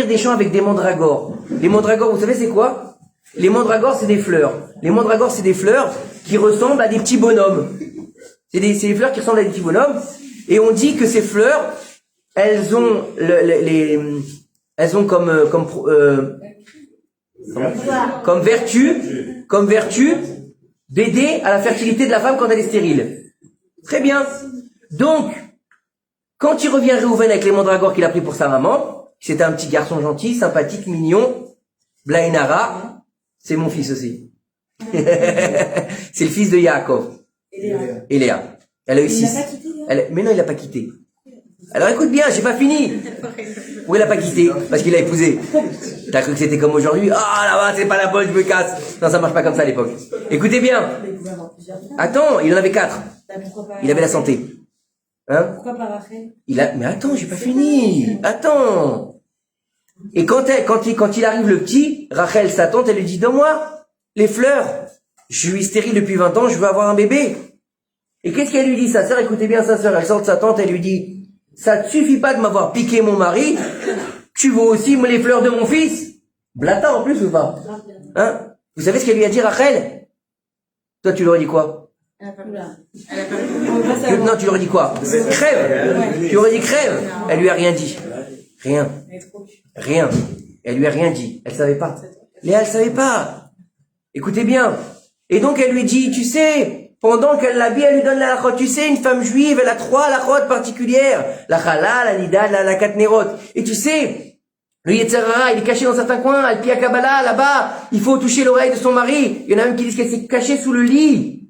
A: des champs avec des mandragores. Les mandragores, vous savez c'est quoi? Les mandragores, c'est des fleurs. Les mandragores, c'est des fleurs qui ressemblent à des petits bonhommes. C'est des fleurs qui ressemblent à des petits bonhommes. Et on dit que ces fleurs, elles ont comme vertu d'aider à la fertilité de la femme quand elle est stérile. Très bien. Donc, quand il revient Réhouven avec les mandragores qu'il a pris pour sa maman, c'était un petit garçon gentil, sympathique, mignon, Blainara, c'est mon fils aussi. C'est le fils de Yaakov. Et Léa. Elle a eu 6. Mais non, il l'a pas quitté. Alors écoute bien, j'ai pas fini. Pourquoi il l'a pas quitté? Parce qu'il l'a épousé. T'as cru que c'était comme aujourd'hui? Ah là-bas, c'est pas la bonne, je me casse. Non, ça marche pas comme ça à l'époque. Écoutez bien. Attends, il en avait 4. Il avait la santé. Hein?
E: Pourquoi pas Rachel?
A: Mais attends, j'ai pas fini. Attends. Et quand il arrive le petit, Rachel, sa tante, elle lui dit, donne-moi les fleurs. Je suis stérile depuis 20 ans, je veux avoir un bébé. Et qu'est-ce qu'elle lui dit, sa sœur? Écoutez bien, sa sœur, elle sort de sa tante, elle lui dit, ça te suffit pas de m'avoir piqué mon mari, tu veux aussi les fleurs de mon fils? Blata en plus ou pas? Hein? Vous savez ce qu'elle lui a dit, Rachel? Toi, tu lui aurais dit quoi? Non, tu lui aurais dit quoi? Crève! Tu lui aurais dit crève! Elle lui a rien dit. Rien. Elle lui a rien dit. Elle savait pas. Léa, elle savait pas. Écoutez bien. Et donc, elle lui dit, tu sais, pendant qu'elle l'habille, elle lui donne la lachot. Tu sais, une femme juive, elle a 3 lachot particulières. La chala, la nida, la katnerot. Et tu sais, le Yetzer Hara, il est caché dans certains coins, al Pia Kabbalah, là-bas. Il faut toucher l'oreille de son mari. Il y en a même qui disent qu'elle s'est cachée sous le lit.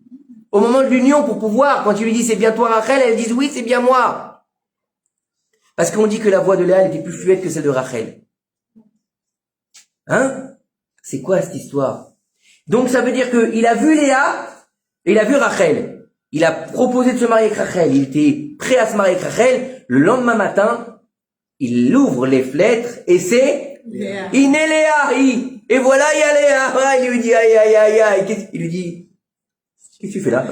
A: Au moment de l'union, pour pouvoir, quand tu lui dis c'est bien toi Rachel, elle dit oui, c'est bien moi. Parce qu'on dit que la voix de Léa, elle était plus fluide que celle de Rachel. Hein? C'est quoi cette histoire? Donc ça veut dire qu'il a vu Léa, et il a vu Rachel. Il a proposé de se marier avec Rachel. Il était prêt à se marier avec Rachel. Le lendemain matin, il ouvre les fenêtres, et c'est
D: Léa.
A: Il est Léa, et voilà, il y a Léa. Ah, il lui dit, aïe, aïe, aïe, aïe. Il lui dit, qu'est-ce que tu fais là?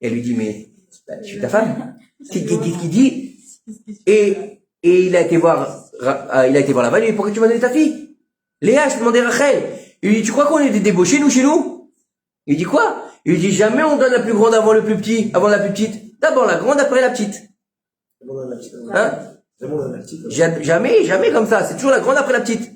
A: Et elle lui dit, mais je suis ta femme. Qu'est-ce qu'il dit? Et il a été voir là-bas, il lui dit, pourquoi tu m'as donné ta fille? Léa, je te demandais Rachel. Il lui dit, tu crois qu'on est des débauchés, nous, chez nous? Il dit quoi? Il lui dit, jamais on donne la plus grande avant le plus petit, avant la plus petite. D'abord la grande, après la petite. Hein? Jamais comme ça. C'est toujours la grande après la petite.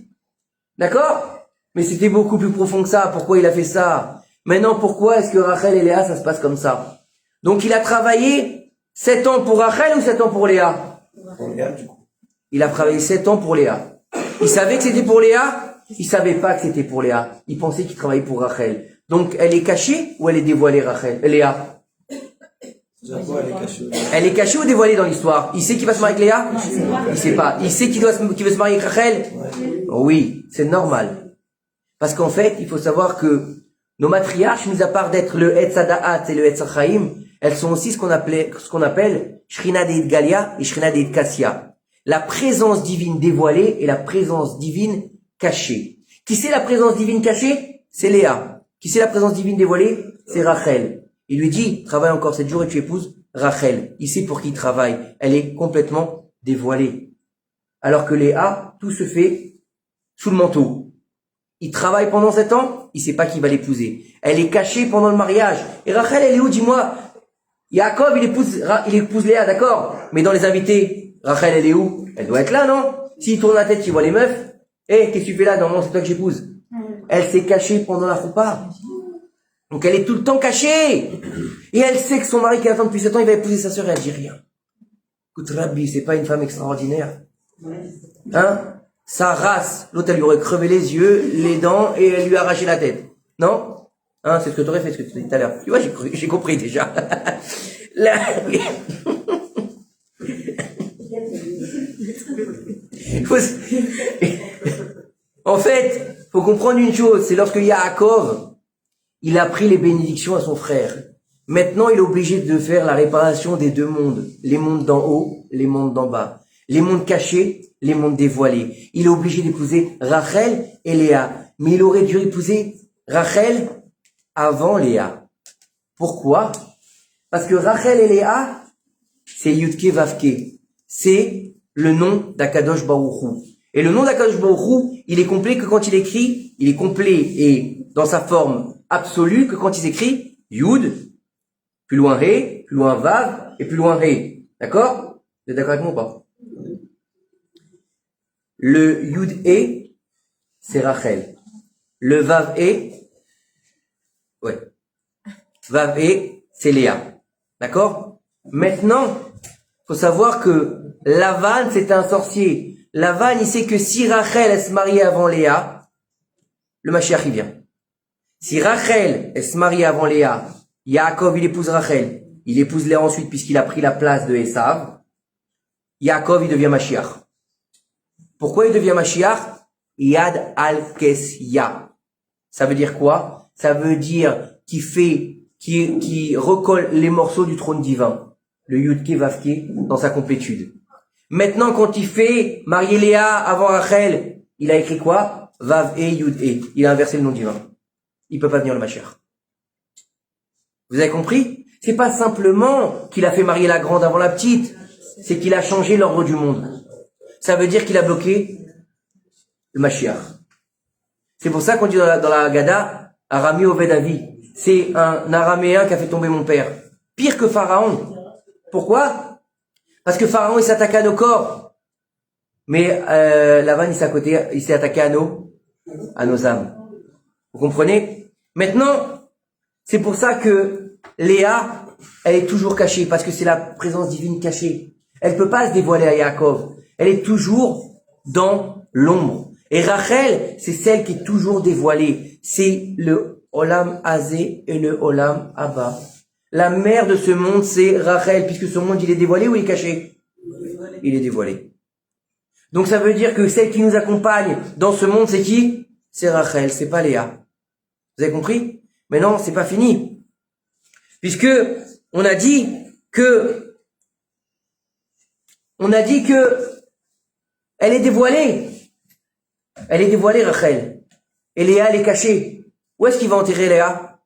A: D'accord? Mais c'était beaucoup plus profond que ça. Pourquoi il a fait ça? Maintenant, pourquoi est-ce que Rachel et Léa, ça se passe comme ça? Donc, il a travaillé 7 ans pour Rachel ou 7 ans pour Léa?
C: Pour Léa, du coup.
A: Il a travaillé 7 ans pour Léa. Il savait que c'était pour Léa? Il savait pas que c'était pour Léa. Il pensait qu'il travaillait pour Rachel. Donc, elle est cachée ou elle est dévoilée, Léa? Elle est cachée ou dévoilée dans l'histoire? Il sait qu'il va se marier avec Léa? Il sait pas. Il sait qu'il veut se marier avec Rachel? Oui, c'est normal. Parce qu'en fait, il faut savoir que nos matriarches, mis à part d'être le Etz Hadaat et le Etz Hachaim, elles sont aussi ce qu'on appelle Shrina Deit Galia et Shrina Deit Kassia. La présence divine dévoilée et la présence divine cachée. Qui c'est la présence divine cachée? C'est Léa. Qui c'est la présence divine dévoilée? C'est Rachel. Il lui dit, travaille encore 7 jours et tu épouses Rachel. Il sait pour qui il travaille. Elle est complètement dévoilée. Alors que Léa, tout se fait sous le manteau. Il travaille pendant 7 ans, il sait pas qui va l'épouser. Elle est cachée pendant le mariage. Et Rachel, elle est où, dis-moi? Yaakov, il épouse Léa, d'accord? Mais dans les invités, Rachel, elle est où? Elle doit être là, non? S'il tourne la tête, il voit les meufs. Qu'est-ce que tu fais là? Non, c'est toi que j'épouse. Elle s'est cachée pendant la choupa. Donc elle est tout le temps cachée. Et elle sait que son mari qui attend depuis 7 ans, il va épouser sa sœur et elle dit rien. Écoute, Rabbi, c'est pas une femme extraordinaire. Hein? sa race, l'autre, elle lui aurait crevé les yeux, les dents, et elle lui a arraché la tête. Non? Hein, c'est ce que tu aurais fait, ce que tu dis tout à l'heure. Tu vois, j'ai compris déjà. Là... En fait, faut comprendre une chose, c'est lorsque Yaakov, il a pris les bénédictions à son frère. Maintenant, il est obligé de faire la réparation des deux mondes. Les mondes d'en haut, les mondes d'en bas. Les mondes cachés, les mondes dévoilés. Il est obligé d'épouser Rachel et Léa. Mais il aurait dû épouser Rachel avant Léa. Pourquoi? Parce que Rachel et Léa, c'est Yudke Vavke. C'est le nom d'Akadosh Baruch Hu. Et le nom d'Akadosh Baruch Hu, il est complet que quand il écrit, il est complet et dans sa forme absolue que quand il écrit Yud, plus loin He, plus loin Vav, et plus loin He. D'accord? Vous êtes d'accord avec moi ou pas? Le Yud E, c'est Rachel. Le Vav E, ouais. Vav E, c'est Léa. D'accord? Maintenant, faut savoir que Lavan, c'est un sorcier. Lavan, il sait que si Rachel, elle se marie avant Léa, le Mashiach, il vient. Si Rachel, elle se marie avant Léa, Yaakov, il épouse Rachel, il épouse Léa ensuite puisqu'il a pris la place de Esav, Yaakov, il devient Mashiach. Pourquoi il devient Mashiach? Yad al-Kesya. Ça veut dire quoi? Ça veut dire qui recolle les morceaux du trône divin. Le Yudke Vavke dans sa complétude. Maintenant, quand il fait marier Léa avant Rachel, il a écrit quoi? Vav E, Yud E. Il a inversé le nom divin. Il peut pas venir le Mashiach. Vous avez compris? C'est pas simplement qu'il a fait marier la grande avant la petite, c'est qu'il a changé l'ordre du monde. Ça veut dire qu'il a bloqué le Mashiach. C'est pour ça qu'on dit dans la Haggadah, Arami Oved Avi. C'est un araméen qui a fait tomber mon père. Pire que Pharaon. Pourquoi? Parce que Pharaon, il s'attaquait à nos corps. Mais Lavan, il s'est attaqué à nos âmes. Vous comprenez? Maintenant, c'est pour ça que Léa, elle est toujours cachée, parce que c'est la présence divine cachée. Elle peut pas se dévoiler à Yaakov. Elle est toujours dans l'ombre. Et Rachel, c'est celle qui est toujours dévoilée. C'est le Olam Hazé et le Olam Abba. La mère de ce monde, c'est Rachel, puisque ce monde, il est dévoilé ou il est caché? Il est dévoilé. Donc ça veut dire que celle qui nous accompagne dans ce monde, c'est qui? C'est Rachel, c'est pas Léa. Vous avez compris? Mais non, c'est pas fini. Puisque on a dit que elle est dévoilée. Elle est dévoilée, Rachel. Et Léa, elle est cachée. Où est-ce qu'il va enterrer Léa?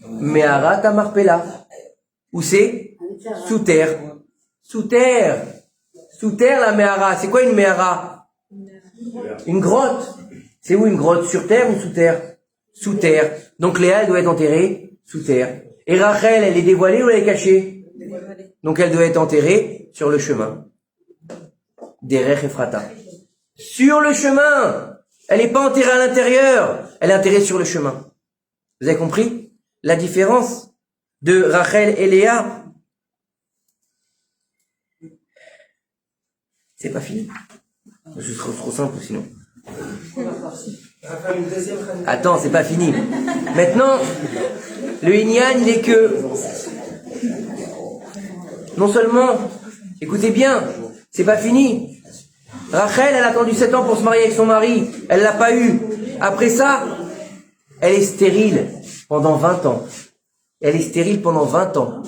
A: Meharat Amarpela. Où c'est? Sous terre. Sous terre. Sous terre, la Mehara. C'est quoi une Mehara? Une grotte. C'est où une grotte? Sur terre ou sous terre? Sous terre. Donc Léa, elle doit être enterrée sous terre. Et Rachel, elle est dévoilée ou elle est cachée? Donc elle doit être enterrée sur le chemin. Derech Ephrata. Sur le chemin. Elle n'est pas enterrée à l'intérieur. Elle est enterrée sur le chemin. Vous avez compris la différence de Rachel et Léa? C'est pas fini. C'est trop simple sinon. Attends, c'est pas fini. Maintenant, le Inyan, il est que non seulement, écoutez bien, c'est pas fini. Rachel, elle a attendu 7 ans pour se marier avec son mari. Elle l'a pas eu. Après ça, elle est stérile pendant 20 ans. Elle est stérile pendant 20 ans.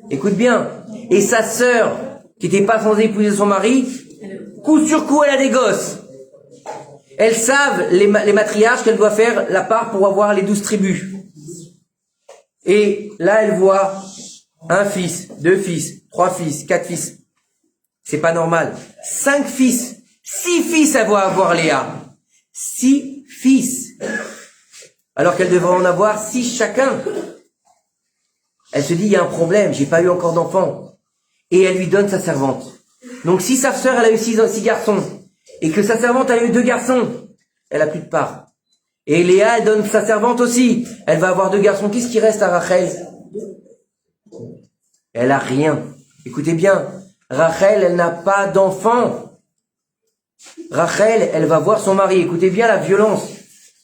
A: Écoute bien. Et sa sœur, qui n'était pas censée épouser son mari, coup sur coup, elle a des gosses. Elles savent, les matriarches, qu'elle doit faire la part pour avoir les 12 tribus. Et là, elle voit un fils, 2 fils, 3 fils, 4 fils. C'est pas normal. 5 fils, 6 fils, elle va avoir Léa. 6 fils. Alors qu'elle devrait en avoir 6 chacun. Elle se dit, il y a un problème, j'ai pas eu encore d'enfant. Et elle lui donne sa servante. Donc si sa sœur, elle a eu 6 garçons, et que sa servante, elle a eu 2 garçons, elle a plus de part. Et Léa, elle donne sa servante aussi. Elle va avoir 2 garçons. Qu'est-ce qui reste à Rachel? Elle a rien. Écoutez bien. Rachel, elle n'a pas d'enfant. Rachel, elle va voir son mari. Écoutez bien la violence.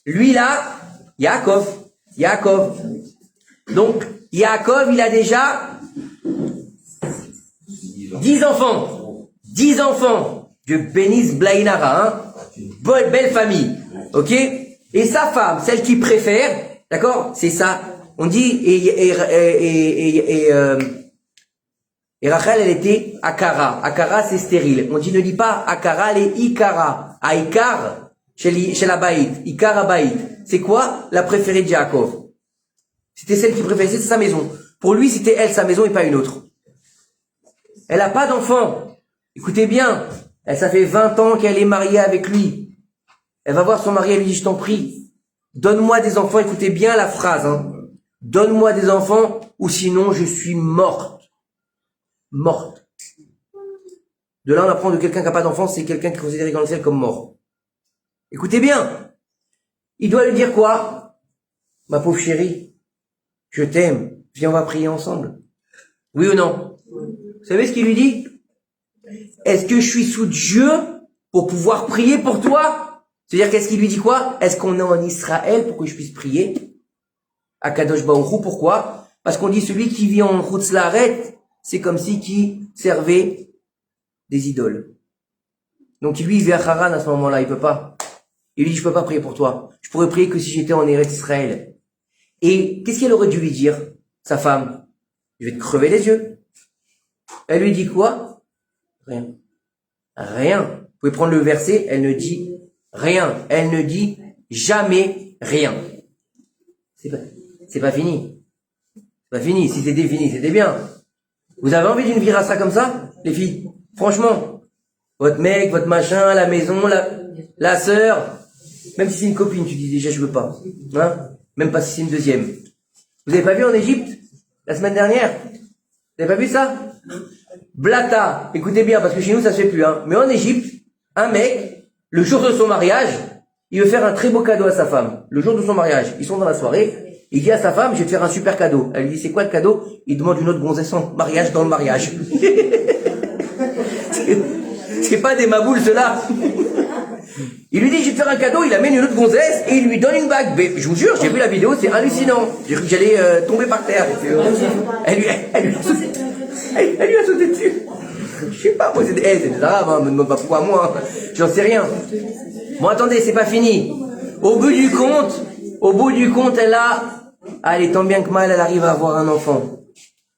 A: Lui là, Yaakov. Donc, Yaakov, il a déjà 10 enfants. 10 enfants. Dieu bénisse Blainara, hein. Belle famille. Ok? Et sa femme, celle qu'il préfère, d'accord? C'est ça. On dit, et Rachel, elle était Akara. Akara, c'est stérile. On dit, ne dit pas Akara, elle est Ikara. Aikar, chez la Baïd. Ikara Baïd. C'est quoi? La préférée de Yaakov. C'était celle qui préférait, c'était sa maison. Pour lui, c'était elle, sa maison, et pas une autre. Elle n'a pas d'enfant. Écoutez bien. Ça fait 20 ans qu'elle est mariée avec lui. Elle va voir son mari, elle lui dit, je t'en prie, donne-moi des enfants. Écoutez bien la phrase, hein. Donne-moi des enfants, ou sinon je suis morte. Morte. De là, on apprend de quelqu'un qui n'a pas d'enfant, c'est quelqu'un qui est considéré dans le ciel comme mort. Écoutez bien. Il doit lui dire quoi? Ma pauvre chérie, je t'aime. Viens, on va prier ensemble. Oui ou non? Vous savez ce qu'il lui dit? Est-ce que je suis sous Dieu pour pouvoir prier pour toi? C'est-à-dire, qu'est-ce qu'il lui dit quoi? Est-ce qu'on est en Israël pour que je puisse prier? À Kadosh Baruch Hu, pourquoi? Parce qu'on dit celui qui vit en Chutz La'aretz, c'est comme si qui servait des idoles. Donc lui, il vit à Haran à ce moment-là, il peut pas. Il lui dit, je peux pas prier pour toi. Je pourrais prier que si j'étais en Eretz Israël. Et qu'est-ce qu'elle aurait dû lui dire, sa femme? Je vais te crever les yeux. Elle lui dit quoi? Rien. Rien. Vous pouvez prendre le verset, elle ne dit rien. Elle ne dit jamais rien. C'est pas fini. C'est pas fini. Si c'était fini, c'était bien. Vous avez envie d'une vie à ça comme ça, les filles? Franchement. Votre mec, votre machin, la maison, la sœur. Même si c'est une copine, tu dis déjà je veux pas. Hein? Même pas si c'est une deuxième. Vous avez pas vu en Égypte, la semaine dernière? Vous avez pas vu ça? Blata. Écoutez bien, parce que chez nous ça se fait plus, hein. Mais en Égypte, un mec, le jour de son mariage, il veut faire un très beau cadeau à sa femme. Le jour de son mariage, ils sont dans la soirée, il dit à sa femme, je vais te faire un super cadeau. Elle lui dit, c'est quoi le cadeau? Il demande une autre gonzesse en mariage dans le mariage. C'est pas des maboules, ceux-là. Il lui dit, je vais te faire un cadeau, il amène une autre gonzesse et il lui donne une bague. Mais, je vous jure, j'ai vu la vidéo, c'est hallucinant. J'ai cru que j'allais tomber par terre. Elle lui a sauté dessus. Je sais pas, moi c'est des arabes, hein, me demande pas pourquoi moi, j'en sais rien. Bon, attendez, c'est pas fini. Au bout du compte, elle est tant bien que mal, elle arrive à avoir un enfant.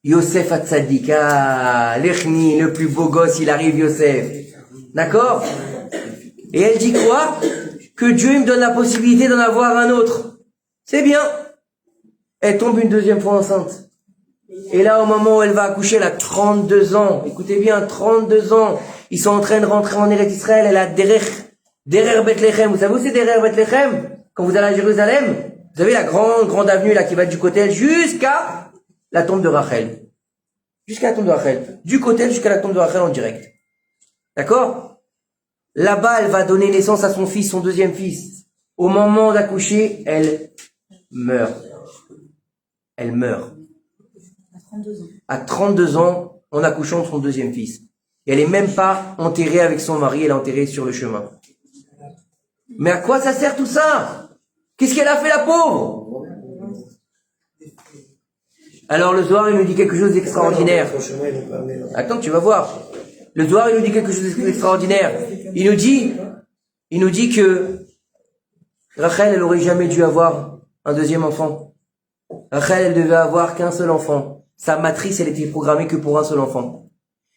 A: Yosef Hatzadik, l'Echni, le plus beau gosse, il arrive, Yosef. D'accord? Et elle dit quoi? Que Dieu me donne la possibilité d'en avoir un autre. C'est bien. Elle tombe une deuxième fois enceinte. Et là, au moment où elle va accoucher, elle a 32 ans. Écoutez bien, 32 ans. Ils sont en train de rentrer en Eretz Israël. Elle a Derer Bethléem. Vous savez où c'est Derer Bethléem? Quand vous allez à Jérusalem, vous avez la grande avenue là qui va du Kotel jusqu'à la tombe de Rachel. Jusqu'à la tombe de Rachel. Du Kotel jusqu'à la tombe de Rachel en direct. D'accord? Là-bas, elle va donner naissance à son fils, son deuxième fils. Au moment d'accoucher, elle meurt. Elle meurt. À 32 ans, en accouchant de son deuxième fils. Et elle est même pas enterrée avec son mari, elle est enterrée sur le chemin. Mais à quoi ça sert tout ça? Qu'est-ce qu'elle a fait, la pauvre? Alors le Zohar, il nous dit quelque chose d'extraordinaire. Attends, tu vas voir. Le Zohar, il nous dit quelque chose d'extraordinaire. Il nous dit que Rachel, elle aurait jamais dû avoir un deuxième enfant. Rachel, elle devait avoir qu'un seul enfant. Sa matrice, elle était programmée que pour un seul enfant.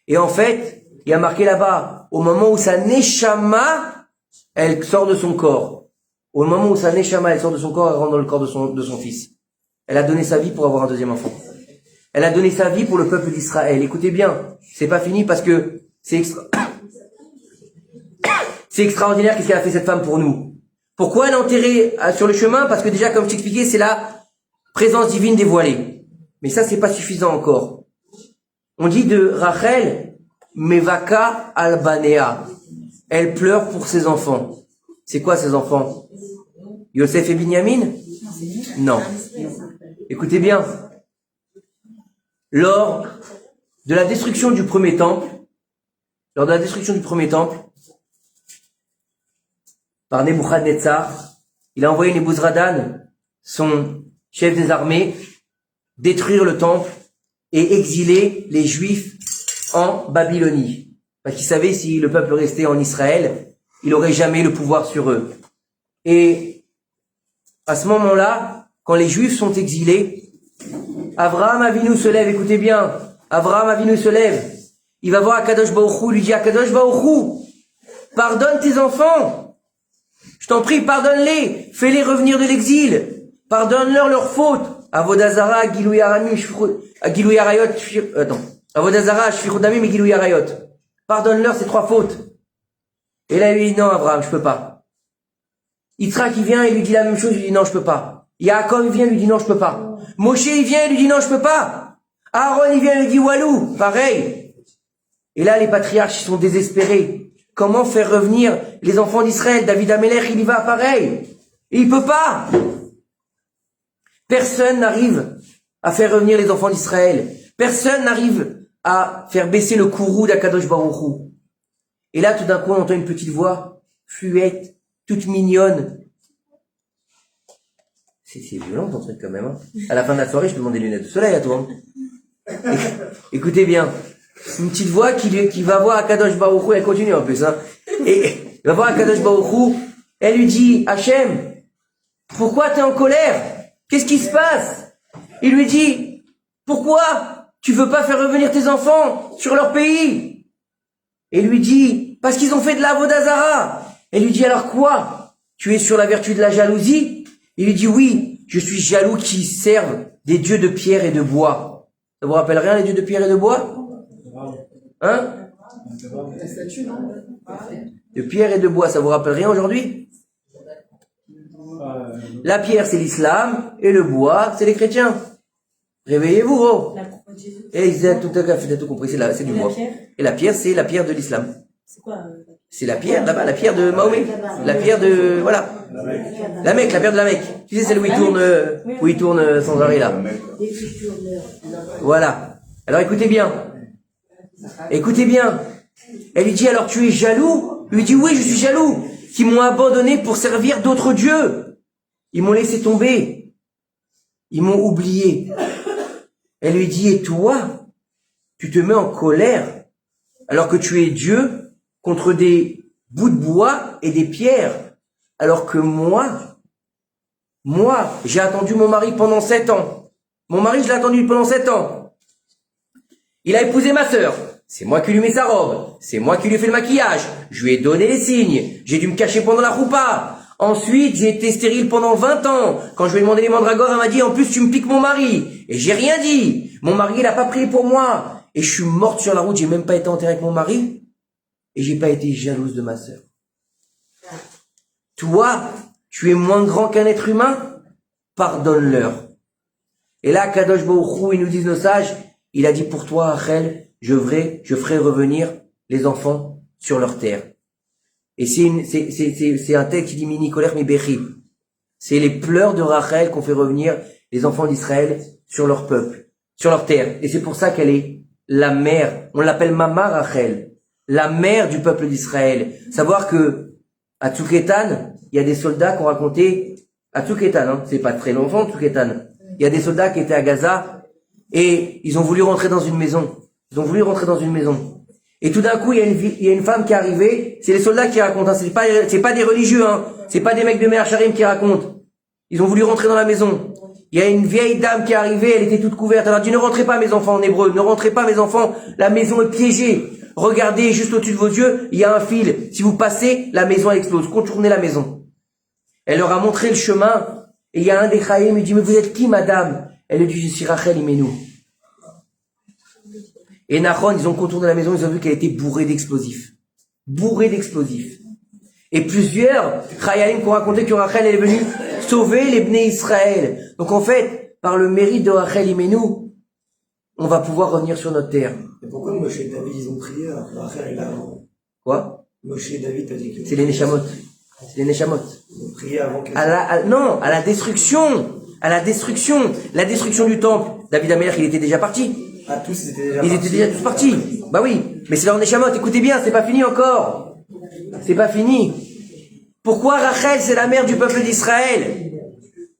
A: Et en fait, il y a marqué là-bas, au moment où sa neshama, elle sort de son corps. Au moment où sa neshama, elle sort de son corps, elle rentre dans le corps de son fils. Elle a donné sa vie pour avoir un deuxième enfant. Elle a donné sa vie pour le peuple d'Israël. Écoutez bien, c'est pas fini parce que c'est extraordinaire qu'est-ce qu'elle a fait cette femme pour nous. Pourquoi elle est enterrée sur le chemin? Parce que déjà, comme je t'expliquais, c'est la présence divine dévoilée. Mais ça, c'est pas suffisant encore. On dit de Rachel, Mevaka Albanea. Elle pleure pour ses enfants. C'est quoi ses enfants? Yosef et Binyamin? Non. Écoutez bien. Lors de la destruction du premier temple, par Nebuchadnezzar, il a envoyé Nebuzradan, son chef des armées, détruire le temple et exiler les Juifs en Babylonie. Parce qu'il savait si le peuple restait en Israël, il n'aurait jamais le pouvoir sur eux. Et à ce moment-là, quand les Juifs sont exilés, Abraham Avinu se lève, écoutez bien, Abraham Avinu se lève, il va voir Akadosh Baruch Hu, lui dit Akadosh Baruch Hu, pardonne tes enfants, je t'en prie, pardonne-les, fais-les revenir de l'exil, pardonne-leur leurs fautes. Avodazara, Gilou Yaramim, Gilou Yarayot, Avodazara, Shfichut Damim et Gilou Yarayot. Pardonne-leur ces 3 fautes. Et là, il lui dit non, Abraham, je peux pas. Yitzhak, il vient et lui dit la même chose, il lui dit non, je peux pas. Yaakov, il vient et lui dit non, je peux pas. Moshe, il vient et lui dit non, je peux pas. Aaron, il vient et lui dit walou, pareil. Et là, les patriarches, ils sont désespérés. Comment faire revenir les enfants d'Israël? David Amelech, il y va pareil. Et il peut pas. Personne n'arrive à faire revenir les enfants d'Israël. Personne n'arrive à faire baisser le courroux d'Akadosh Baruch Hu. Et là, tout d'un coup, on entend une petite voix, fluette, toute mignonne. C'est violent ton truc quand même. Hein. À la fin de la soirée, je te demande des lunettes de soleil à toi. Hein. Écoutez bien, une petite voix qui va voir Akadosh Baruch Hu, elle continue en plus. Hein. Et elle va voir Akadosh Baruch Hu, elle lui dit, Hachem, pourquoi t'es en colère? Qu'est-ce qui se passe? Il lui dit, pourquoi tu veux pas faire revenir tes enfants sur leur pays? Et il lui dit, parce qu'ils ont fait de la Avodazara. Elle lui dit, alors quoi? Tu es sur la vertu de la jalousie? Il lui dit, oui, je suis jaloux qui servent des dieux de pierre et de bois. Ça vous rappelle rien, les dieux de pierre et de bois? Hein? De pierre et de bois, ça vous rappelle rien aujourd'hui? La pierre, c'est l'islam, et le bois, c'est les chrétiens. Réveillez-vous, gros. Et ils ont tout compris, c'est du bois. Et la pierre, c'est la pierre de l'islam.
E: C'est quoi
A: C'est la pierre, là-bas, la pierre de Mahomet. La pierre de, voilà. La Mecque, la pierre de la Mecque. Tu sais, celle où il tourne sans arrêt, là. Voilà. Alors écoutez bien. Écoutez bien. Elle lui dit, alors tu es jaloux? Il lui dit, oui, je suis jaloux. Qui m'ont abandonné pour servir d'autres dieux. Ils m'ont laissé tomber. Ils m'ont oublié. Elle lui dit, et toi, tu te mets en colère alors que tu es Dieu contre des bouts de bois et des pierres. Alors que moi, j'ai attendu mon mari pendant 7 ans. Mon mari, je l'ai attendu pendant 7 ans. Il a épousé ma sœur. C'est moi qui lui mets sa robe. C'est moi qui lui ai fait le maquillage. Je lui ai donné les signes. J'ai dû me cacher pendant la roupa. Ensuite, j'ai été stérile pendant 20 ans. Quand je lui ai demandé les mandragores, elle m'a dit, en plus, tu me piques mon mari. Et j'ai rien dit. Mon mari, il a pas prié pour moi. Et je suis morte sur la route. J'ai même pas été enterrée avec mon mari. Et j'ai pas été jalouse de ma sœur. Toi, tu es moins grand qu'un être humain. Pardonne-leur. Et là, Kadosh Baruch Hu, ils nous disent nos sages, il a dit pour toi, Rachel, je ferai revenir les enfants sur leur terre. Et c'est un texte qui dit mini colère mi bechi. C'est les pleurs de Rachel qu'on fait revenir les enfants d'Israël sur leur peuple, sur leur terre. Et c'est pour ça qu'elle est la mère. On l'appelle Mama Rachel, la mère du peuple d'Israël. Savoir que à Tzuketan, il y a des soldats qui ont raconté à Tzuketan, hein, c'est pas très longtemps Tzuketan. Il y a des soldats qui étaient à Gaza et ils ont voulu rentrer dans une maison. Et tout d'un coup, il y a une femme qui est arrivée. C'est les soldats qui racontent. Hein. C'est pas des religieux. Hein. C'est pas des mecs de Meir Sharim qui racontent. Ils ont voulu rentrer dans la maison. Il y a une vieille dame qui est arrivée. Elle était toute couverte. Elle a dit, ne rentrez pas mes enfants en hébreu. Ne rentrez pas mes enfants. La maison est piégée. Regardez juste au-dessus de vos yeux. Il y a un fil. Si vous passez, la maison explose. Contournez la maison. Elle leur a montré le chemin. Et il y a un des Chaïm. Il dit, mais vous êtes qui, madame? Elle lui dit, je suis Rachel Imenu. Et Nahon, ils ont contourné la maison, ils ont vu qu'elle était bourrée d'explosifs. Et plusieurs Chayalim qui ont raconté que Rachel est venue sauver les Bnei Israël. Donc en fait, par le mérite de Rachel Imenu, on va pouvoir revenir sur notre terre.
C: Et pourquoi Moshe et David, ils ont prié Rachel est là?
A: Quoi?
C: Moshe et David, t'as dit que...
A: C'est les Neshamot.
C: Ils ont prié avant que...
A: Non, à la destruction. La destruction du temple. David Amelech, il était déjà parti.
C: Ah, tous,
A: ils étaient déjà tous partis. Bah oui, mais c'est leur Neshamot. Écoutez bien, c'est pas fini encore. C'est pas fini. Pourquoi Rachel, c'est la mère du peuple d'Israël?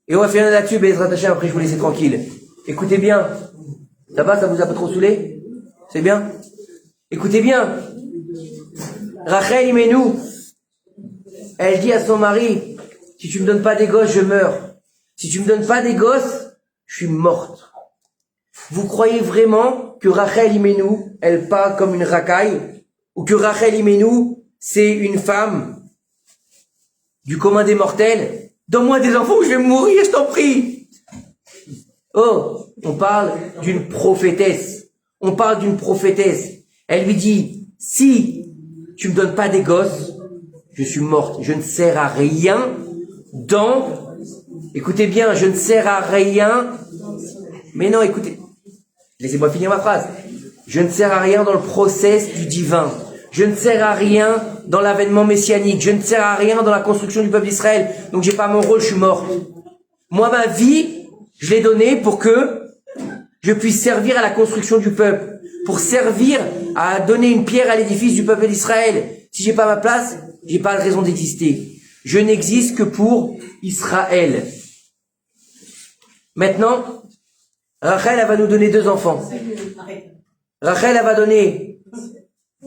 A: Et on va finir là-dessus, Bezrat Hashem, après je vous laisse tranquille. Écoutez bien. Ça va, ça vous a pas trop saoulé? C'est bien? Écoutez bien. Rachel Imenu, elle dit à son mari, si tu me donnes pas des gosses, je meurs. Si tu me donnes pas des gosses, je suis morte. Vous croyez vraiment que Rachel Imenu, elle parle comme une racaille? Ou que Rachel Imenu, c'est une femme du commun des mortels? Donne-moi des enfants ou je vais mourir, je t'en prie. Oh, on parle d'une prophétesse. On parle d'une prophétesse. Elle lui dit, si tu me donnes pas des gosses, je suis morte. Je ne sers à rien écoutez bien, je ne sers à rien. Mais non, écoutez. Laissez-moi finir ma phrase. Je ne sers à rien dans le process du divin. Je ne sers à rien dans l'avènement messianique. Je ne sers à rien dans la construction du peuple d'Israël. Donc j'ai pas mon rôle, je suis morte. Moi, ma vie, je l'ai donnée pour que je puisse servir à la construction du peuple. Pour servir à donner une pierre à l'édifice du peuple d'Israël. Si j'ai pas ma place, j'ai pas de raison d'exister. Je n'existe que pour Israël. Maintenant, Rachel, elle va nous donner 2 enfants. Rachel, elle va donner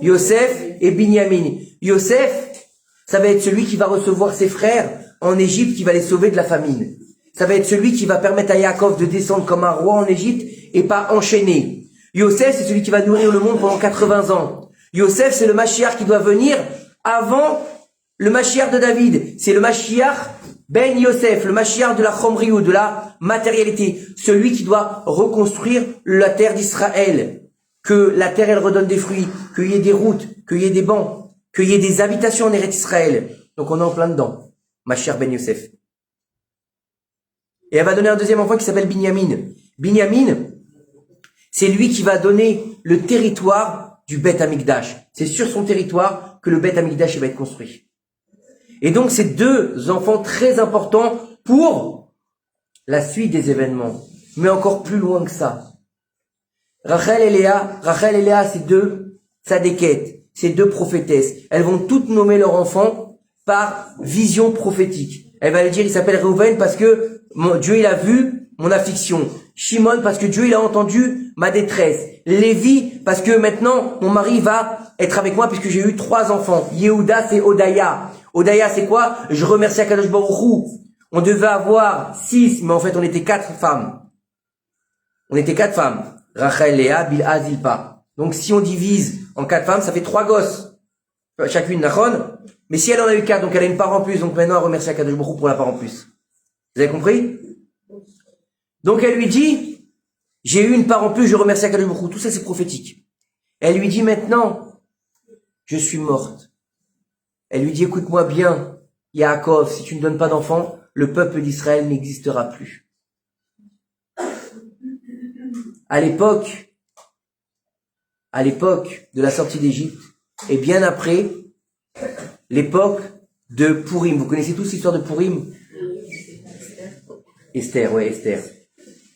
A: Yosef et Binyamin. Yosef, ça va être celui qui va recevoir ses frères en Égypte, qui va les sauver de la famine. Ça va être celui qui va permettre à Yaakov de descendre comme un roi en Égypte et pas enchaîner. Yosef, c'est celui qui va nourrir le monde pendant 80 ans. Yosef, c'est le Mashiach qui doit venir avant le Mashiach de David. C'est le Mashiach Ben Yosef, le Mashiach de la Chomriou, de la matérialité. Celui qui doit reconstruire la terre d'Israël. Que la terre, elle redonne des fruits, qu'il y ait des routes, qu'il y ait des bancs, qu'il y ait des habitations en Eretz Israël. Donc on est en plein dedans. Mashiach Ben Yosef. Et elle va donner un deuxième enfant qui s'appelle Binyamin. Binyamin, c'est lui qui va donner le territoire du Beth Amikdash. C'est sur son territoire que le Beth Amikdash va être construit. Et donc, c'est 2 enfants très importants pour la suite des événements. Mais encore plus loin que ça. Rachel et Léa, c'est 2 tzadékettes, c'est 2 prophétesses. Elles vont toutes nommer leur enfant par vision prophétique. Elle va lui dire, il s'appelle Reuven parce que Dieu, il a vu mon affliction. Shimon, parce que Dieu, il a entendu ma détresse. Lévi, parce que maintenant, mon mari va être avec moi puisque j'ai eu 3 enfants. Yehuda, c'est Odaya. Odaya, c'est quoi? Je remercie Akadosh Baruch Hu. On devait avoir 6, mais en fait, on était 4 femmes. On était 4 femmes. Rachel, Léa, Bilha, Zilpa. Donc, si on divise en 4 femmes, ça fait 3 gosses. Chacune, Nachon. Mais si elle en a eu 4, donc elle a une part en plus. Donc maintenant, elle remercie Akadosh Baruch Hu pour la part en plus. Vous avez compris? Donc, elle lui dit, j'ai eu une part en plus, je remercie Akadosh Baruch Hu. Tout ça, c'est prophétique. Elle lui dit maintenant, je suis morte. Elle lui dit, écoute-moi bien, Yaakov, si tu ne donnes pas d'enfant, le peuple d'Israël n'existera plus. À l'époque de la sortie d'Égypte, et bien après, l'époque de Purim. Vous connaissez tous l'histoire de Purim? Esther.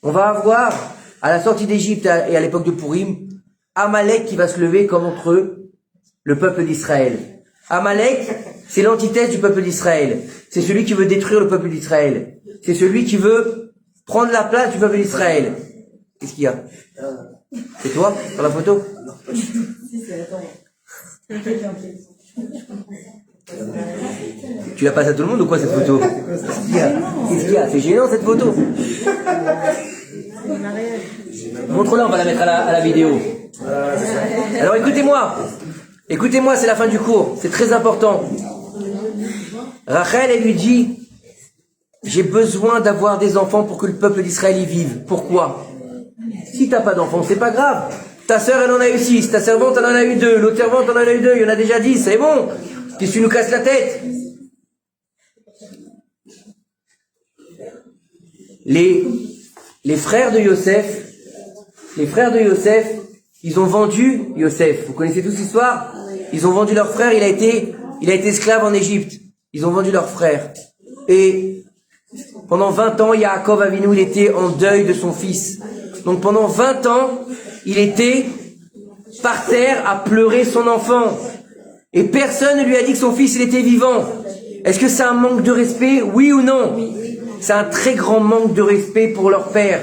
A: On va avoir, à la sortie d'Égypte et à l'époque de Purim, Amalek qui va se lever contre le peuple d'Israël. Amalek, c'est l'antithèse du peuple d'Israël. C'est celui qui veut détruire le peuple d'Israël. C'est celui qui veut prendre la place du peuple d'Israël. Qu'est-ce qu'il y a? C'est toi, sur la photo? Tu la passes à tout le monde ou quoi cette photo? Qu'est-ce qu'il y a? C'est gênant cette photo. Montre-la, on va la mettre à la vidéo. Alors écoutez-moi, c'est la fin du cours, c'est très important. Rachel, elle lui dit, j'ai besoin d'avoir des enfants pour que le peuple d'Israël y vive. Pourquoi? Si t'as pas d'enfants, c'est pas grave. Ta sœur, elle en a eu 6, ta servante, elle en a eu 2, l'autre servante, elle en a eu 2, il y en a déjà 10, c'est bon. Qu'est-ce que tu nous casses la tête? Les frères de Yosef, ils ont vendu Yosef. Vous connaissez tous l'histoire? Ils ont vendu leur frère, il a été esclave en Égypte. Ils ont vendu leur frère. Et pendant 20 ans, Yaakov Avinu, il était en deuil de son fils. Donc pendant 20 ans, il était par terre à pleurer son enfant. Et personne ne lui a dit que son fils, il était vivant. Est-ce que c'est un manque de respect? Oui ou non? C'est un très grand manque de respect pour leur père.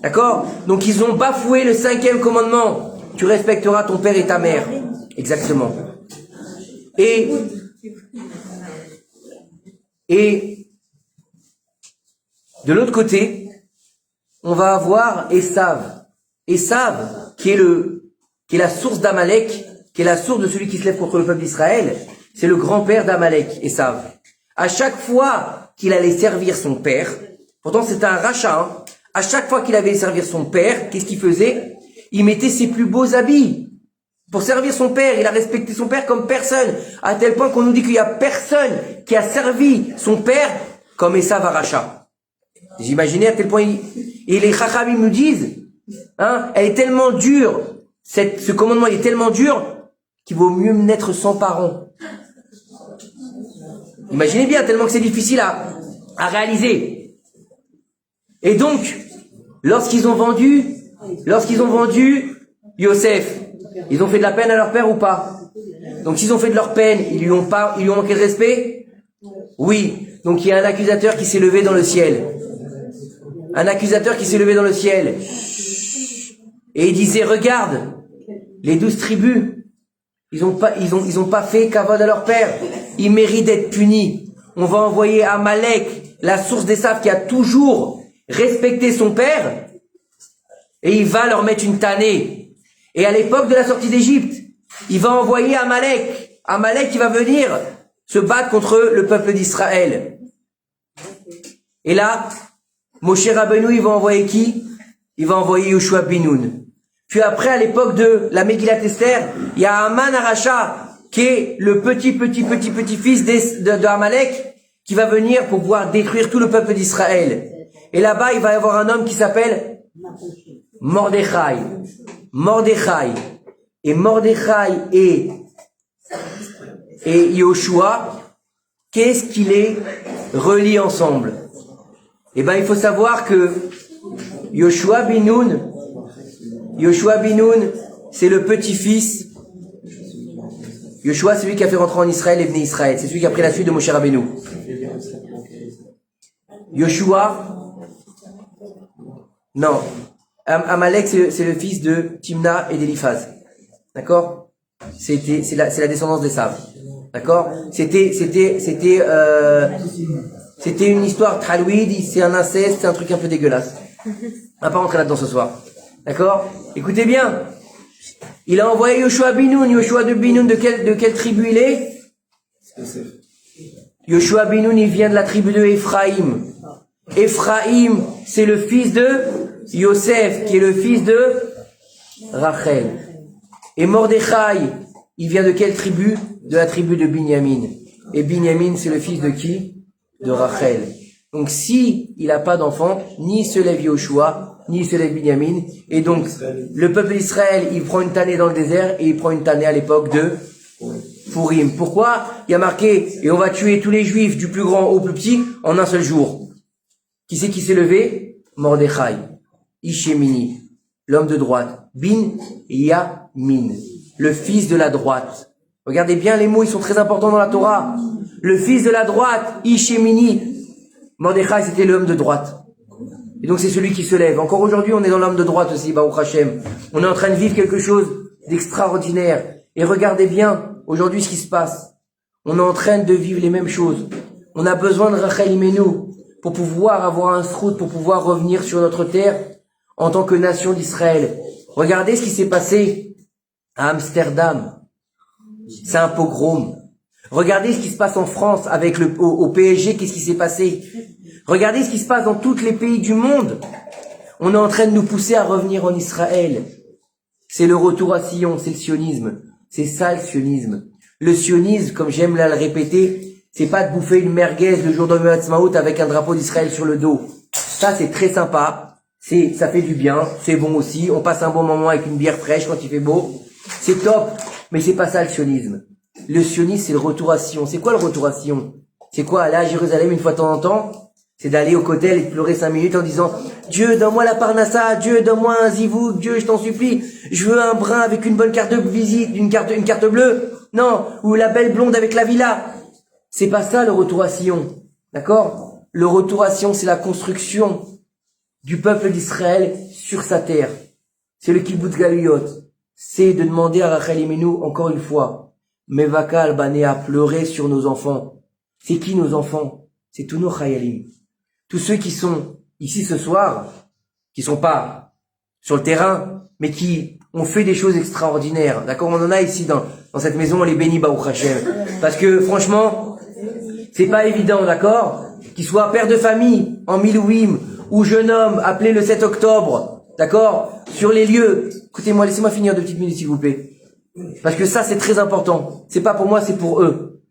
A: D'accord? Donc ils ont bafoué le 5e commandement. Tu respecteras ton père et ta mère. Exactement. Et de l'autre côté, on va avoir Esav. Esav, qui est la source d'Amalek, qui est la source de celui qui se lève contre le peuple d'Israël. C'est le grand-père d'Amalek, Esav. À chaque fois qu'il allait servir son père, pourtant c'était un rachat, hein, à chaque fois qu'il allait servir son père, qu'est-ce qu'il faisait? Il mettait ses plus beaux habits pour servir son père. Il a respecté son père comme personne, à tel point qu'on nous dit qu'il y a personne qui a servi son père comme Esav à rachat. Vous imaginez à tel point et les Chachamim nous disent, hein, elle est tellement dure, ce commandement il est tellement dur qu'il vaut mieux naître sans parents. Imaginez bien, tellement que c'est difficile à réaliser. Et donc, lorsqu'ils ont vendu Yosef, ils ont fait de la peine à leur père ou pas? Donc s'ils ont fait de leur peine, ils lui ont manqué de respect? Oui. Donc il y a un accusateur qui s'est levé dans le ciel. Un accusateur qui s'est levé dans le ciel. Et il disait, regarde, les 12 tribus, ils ont pas fait kavod à leur père. Ils méritent d'être punis. On va envoyer Amalek, la source d'Esav qui a toujours respecté son père, et il va leur mettre une tannée. Et à l'époque de la sortie d'Égypte, il va envoyer Amalek. Amalek qui va venir se battre contre le peuple d'Israël. Et là, Moshe Rabbeinu, il va envoyer qui? Il va envoyer Yoshua ben Nun. Puis après, à l'époque de la Megillat Esther, il y a Aman Aracha, qui est le petit-fils de Amalek, qui va venir pour pouvoir détruire tout le peuple d'Israël. Et là-bas, il va y avoir un homme qui s'appelle Mordechai. Et Mordechai et Yoshua, qu'est-ce qui les relie ensemble? Eh ben, il faut savoir que Yoshua ben Nun, c'est le petit-fils. Yoshua, c'est lui qui a fait rentrer en Israël les Bnei Israël. C'est celui qui a pris la suite de Moshe Rabbeinu. Yoshua, non. Amalek, c'est le fils de Timna et d'Eliphaz. D'accord? C'est la descendance d'Esav. D'accord? C'était une histoire tralouide, c'est un inceste, c'est un truc un peu dégueulasse. On va pas rentrer là-dedans ce soir. D'accord? Écoutez bien. Il a envoyé Yoshua ben Nun. Yoshua de ben Nun, de quelle tribu il est? Yoshua ben Nun, il vient de la tribu de Ephraïm. Ephraïm, c'est le fils de Yosef, qui est le fils de Rachel. Et Mordechai, il vient de quelle tribu? De la tribu de Binyamin. Et Binyamin, c'est le fils de qui? De Rachel. Donc si il n'a pas d'enfant, ni se lève Yoshua, ni se lève Binyamin. Et donc, le peuple d'Israël, il prend une tannée dans le désert et il prend une tannée à l'époque de Purim. Pourquoi? Il y a marqué, et on va tuer tous les juifs, du plus grand au plus petit, en un seul jour. Qui c'est qui s'est levé? Mordechai. Ishemini. L'homme de droite. Binyamin. Le fils de la droite. Regardez bien les mots, ils sont très importants dans la Torah. Le fils de la droite, Ishemini. Mordechai, c'était l'homme de droite. Et donc c'est celui qui se lève. Encore aujourd'hui, on est dans l'homme de droite aussi, Baruch Hashem. On est en train de vivre quelque chose d'extraordinaire. Et regardez bien, aujourd'hui, ce qui se passe. On est en train de vivre les mêmes choses. On a besoin de Rachel Imenu pour pouvoir avoir un srout, pour pouvoir revenir sur notre terre en tant que nation d'Israël. Regardez ce qui s'est passé à Amsterdam. C'est un pogrom. Regardez ce qui se passe en France avec au PSG, qu'est-ce qui s'est passé? Regardez ce qui se passe dans tous les pays du monde. On est en train de nous pousser à revenir en Israël. C'est le retour à Sion, c'est le sionisme. C'est ça le sionisme. Le sionisme, comme j'aime là le répéter, c'est pas de bouffer une merguez le jour de Yom Ha'atzmaut avec un drapeau d'Israël sur le dos. Ça c'est très sympa, ça fait du bien, c'est bon aussi. On passe un bon moment avec une bière fraîche quand il fait beau. C'est top, mais c'est pas ça le sionisme. Le sionisme, c'est le retour à Sion. C'est quoi le retour à Sion? C'est quoi, aller à Jérusalem une fois de temps en temps? C'est d'aller au kotel et de pleurer 5 minutes en disant Dieu, donne-moi la parnassa, Dieu, donne-moi un zivouk, Dieu, je t'en supplie, je veux un brun avec une bonne carte de visite, une carte bleue. Non, ou la belle blonde avec la villa. C'est pas ça le retour à Sion. D'accord? Le retour à Sion, c'est la construction du peuple d'Israël sur sa terre. C'est le kibbutz galuyot. C'est de demander à Rachel Imenu, encore une fois, Mevaka Albanea, pleurer sur nos enfants. C'est qui nos enfants? C'est tous nos chayalim. Tous ceux qui sont ici ce soir, qui sont pas sur le terrain, mais qui ont fait des choses extraordinaires. D'accord? On en a ici dans cette maison, on les bénit, Baruch Hashem. Parce que, franchement, c'est pas évident, d'accord? Qu'ils soient père de famille, en Milouim, ou jeune homme, appelé le 7 octobre, d'accord? Sur les lieux. Écoutez-moi, laissez-moi finir 2 petites minutes, s'il vous plaît. Parce que ça, c'est très important. C'est pas pour moi, c'est pour eux.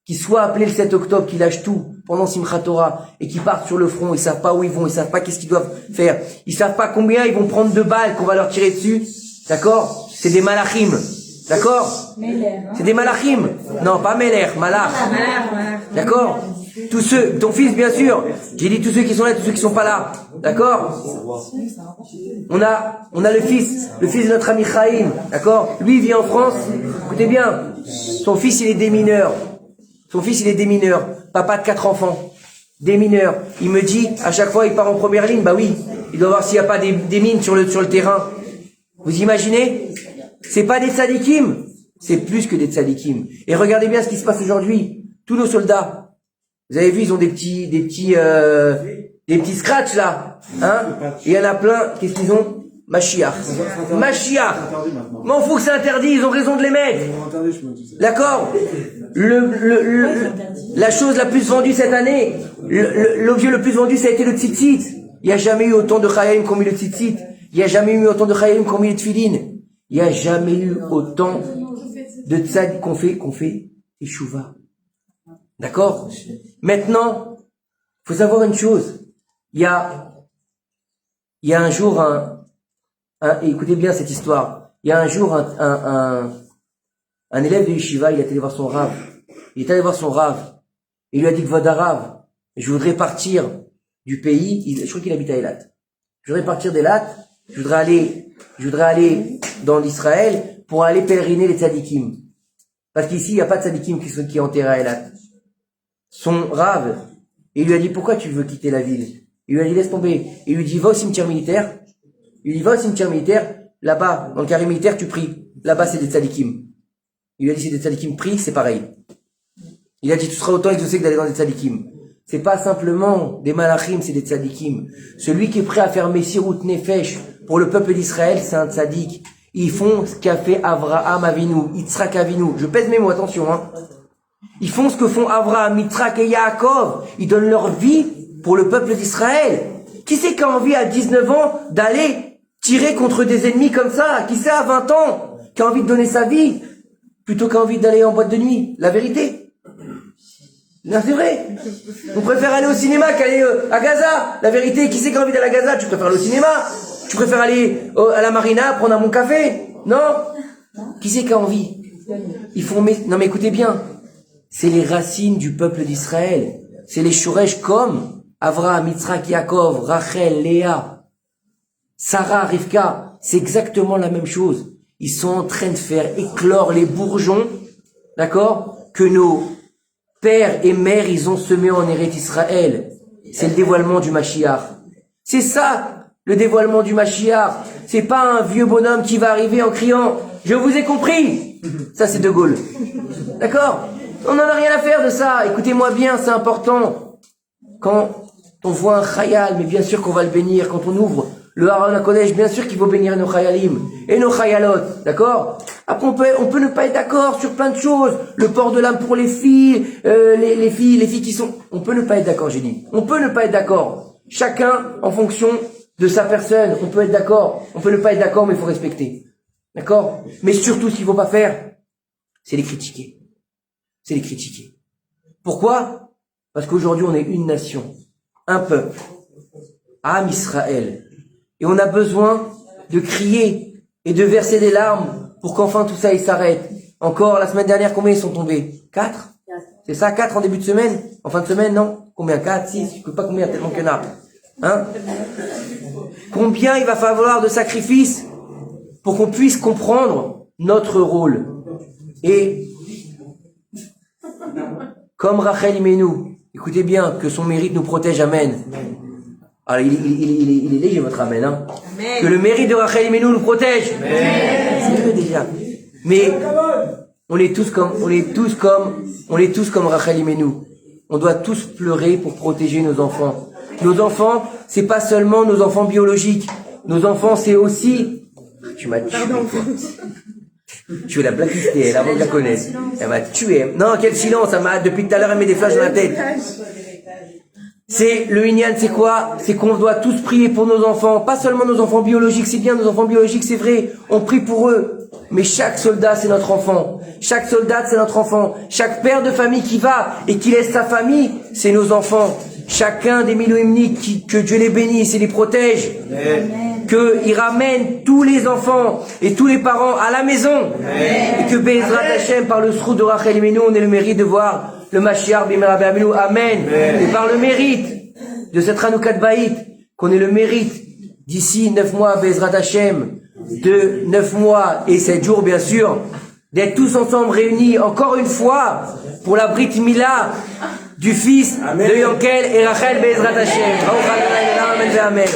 A: Qu'ils soient appelés le 7 octobre, qu'ils lâchent tout pendant Simchat Torah et qu'ils partent sur le front, ils savent pas où ils vont, ils savent pas qu'est-ce qu'ils doivent faire. Ils savent pas combien ils vont prendre de balles qu'on va leur tirer dessus. D'accord? C'est des malachim. D'accord? C'est des malachim. Non, pas Meler, malach. D'accord? Tous ceux, ton fils, bien sûr. J'ai dit tous ceux qui sont là, tous ceux qui sont pas là. D'accord? On a le fils de notre ami Chaim. D'accord? Lui, il vit en France. Écoutez bien. Son fils, il est démineur. Son fils, il est démineur. Papa de 4 enfants. Démineur. Il me dit, à chaque fois, il part en première ligne. Bah oui. Il doit voir s'il n'y a pas des mines sur le terrain. Vous imaginez? C'est pas des tzadikim. C'est plus que des tzadikim. Et regardez bien ce qui se passe aujourd'hui. Tous nos soldats. Vous avez vu, ils ont des petits scratchs là, hein? Et il y en a plein. Qu'est-ce qu'ils ont? Mashiach. Mashiach. M'en fous que c'est interdit. Ils ont raison de les mettre. D'accord? La chose la plus vendue cette année, l'objet le plus vendu, ça a été le tzitzit. Il n'y a jamais eu autant de chayim qu'ont mis le tzitzit. Il n'y a jamais eu autant de chayim qu'ont mis le tfilin. Il n'y a jamais eu autant de tzad qu'on fait teshuva. D'accord? Maintenant, faut savoir une chose. Il y a un jour écoutez bien cette histoire. Il y a un jour un élève de yeshiva, il est allé voir son rav. Il est allé voir son rav. Il lui a dit que Vodarav, je voudrais partir du pays. Je crois qu'il habite à Eilat. Je voudrais partir d'Eilat. Je voudrais aller dans l'Israël pour aller pèleriner les tzadikim. Parce qu'ici, il n'y a pas de tzadikim qui est enterré à Eilat. Son rave, il lui a dit, pourquoi tu veux quitter la ville? Il lui a dit, laisse tomber. Il lui dit, va au cimetière militaire. Il lui dit, va au cimetière militaire. Là-bas, dans le carré militaire, tu pries. Là-bas, c'est des tzadikim. Il lui a dit, c'est des tzadikim, prie, c'est pareil. Il a dit, tu seras autant exaucé que d'aller dans des tzadikim. C'est pas simplement des malachim, c'est des tzadikim. Celui qui est prêt à faire Messirut Nefesh pour le peuple d'Israël, c'est un tzadik. Ils font ce qu'a fait Avraham Avinu, Yitzhak Avinu. Je pèse mes mots, attention, hein. Ils font ce que font Avraham, Yitzhak et Yaakov. Ils donnent leur vie pour le peuple d'Israël. Qui c'est qui a envie à 19 ans d'aller tirer contre des ennemis comme ça? Qui c'est à 20 ans qui a envie de donner sa vie plutôt qu'à envie d'aller en boîte de nuit? La vérité. Non, c'est vrai. On préfère aller au cinéma qu'aller à Gaza. La vérité, qui c'est qui a envie d'aller à Gaza? Tu préfères aller au cinéma? Tu préfères aller à la marina prendre un bon café? Non? Qui c'est qui a envie? Ils font non mais écoutez bien. C'est les racines du peuple d'Israël. C'est les Shuresh comme Avraham, Yitzhak, Yaakov, Rachel, Léa, Sarah, Rivka. C'est exactement la même chose. Ils sont en train de faire éclore les bourgeons, d'accord, que nos pères et mères, ils ont semé en Eretz Israël. C'est le dévoilement du Mashiach. C'est ça, le dévoilement du Mashiach. C'est pas un vieux bonhomme qui va arriver en criant « Je vous ai compris !» Ça, c'est De Gaulle. D'accord? On n'en a rien à faire de ça. Écoutez-moi bien, c'est important. Quand on voit un chayal, mais bien sûr qu'on va le bénir. Quand on ouvre le Haron HaKodesh, bien sûr qu'il faut bénir nos chayalim et nos chayalot. D'accord? Après, on peut ne pas être d'accord sur plein de choses. Le port de l'âme pour les filles, les filles qui sont... On peut ne pas être d'accord, j'ai dit. On peut ne pas être d'accord. Chacun en fonction de sa personne. On peut être d'accord. On peut ne pas être d'accord, mais il faut respecter. D'accord? Mais surtout, ce qu'il faut pas faire, c'est les critiquer. C'est les critiquer. Pourquoi? Parce qu'aujourd'hui, on est une nation, un peuple, Am Israël. Et on a besoin de crier et de verser des larmes pour qu'enfin tout ça, il s'arrête. Encore, la semaine dernière, combien ils sont tombés? 4? C'est ça, 4 en début de semaine? En fin de semaine, non? Combien? 4, 6? Je ne sais pas combien, tellement qu'il y en a. Hein? Combien il va falloir de sacrifices pour qu'on puisse comprendre notre rôle? Et comme Rachel Imenu. Écoutez bien, que son mérite nous protège, amen. Alors, il est léger votre amen, hein.
D: Amen.
A: Que le mérite de Rachel Imenu nous protège. C'est vrai déjà. Mais, on est tous comme Rachel Imenu. On doit tous pleurer pour protéger nos enfants. Nos enfants, c'est pas seulement nos enfants biologiques. Nos enfants, c'est aussi... Tu m'as tué, quoi. Tu veux la blacklister, elle, avant que je la connaisse. Elle m'a tué. Non, quel silence, depuis tout à l'heure, elle met des flashs dans la tête. C'est, le Inyan, c'est quoi? C'est qu'on doit tous prier pour nos enfants. Pas seulement nos enfants biologiques, c'est bien, nos enfants biologiques, c'est vrai. On prie pour eux. Mais chaque soldat, c'est notre enfant. Chaque soldat, c'est notre enfant. Chaque père de famille qui va et qui laisse sa famille, c'est nos enfants. Chacun des Miloïmniques, que Dieu les bénisse et les protège. Qu'il ramène tous les enfants et tous les parents à la maison. Et que Bezrat Hashem, par le srout de Rachel Imenu, on ait le mérite de voir le Mashiach Bimera Be'aminu. Amen. Et par le mérite de cette Hanoukat Baït, qu'on ait le mérite d'ici 9 mois, Bezrat Hashem, de 9 mois et 7 jours, bien sûr, d'être tous ensemble réunis encore une fois pour la Brit Mila du fils de Yankel et Rachel Bezrat Hashem. Amen.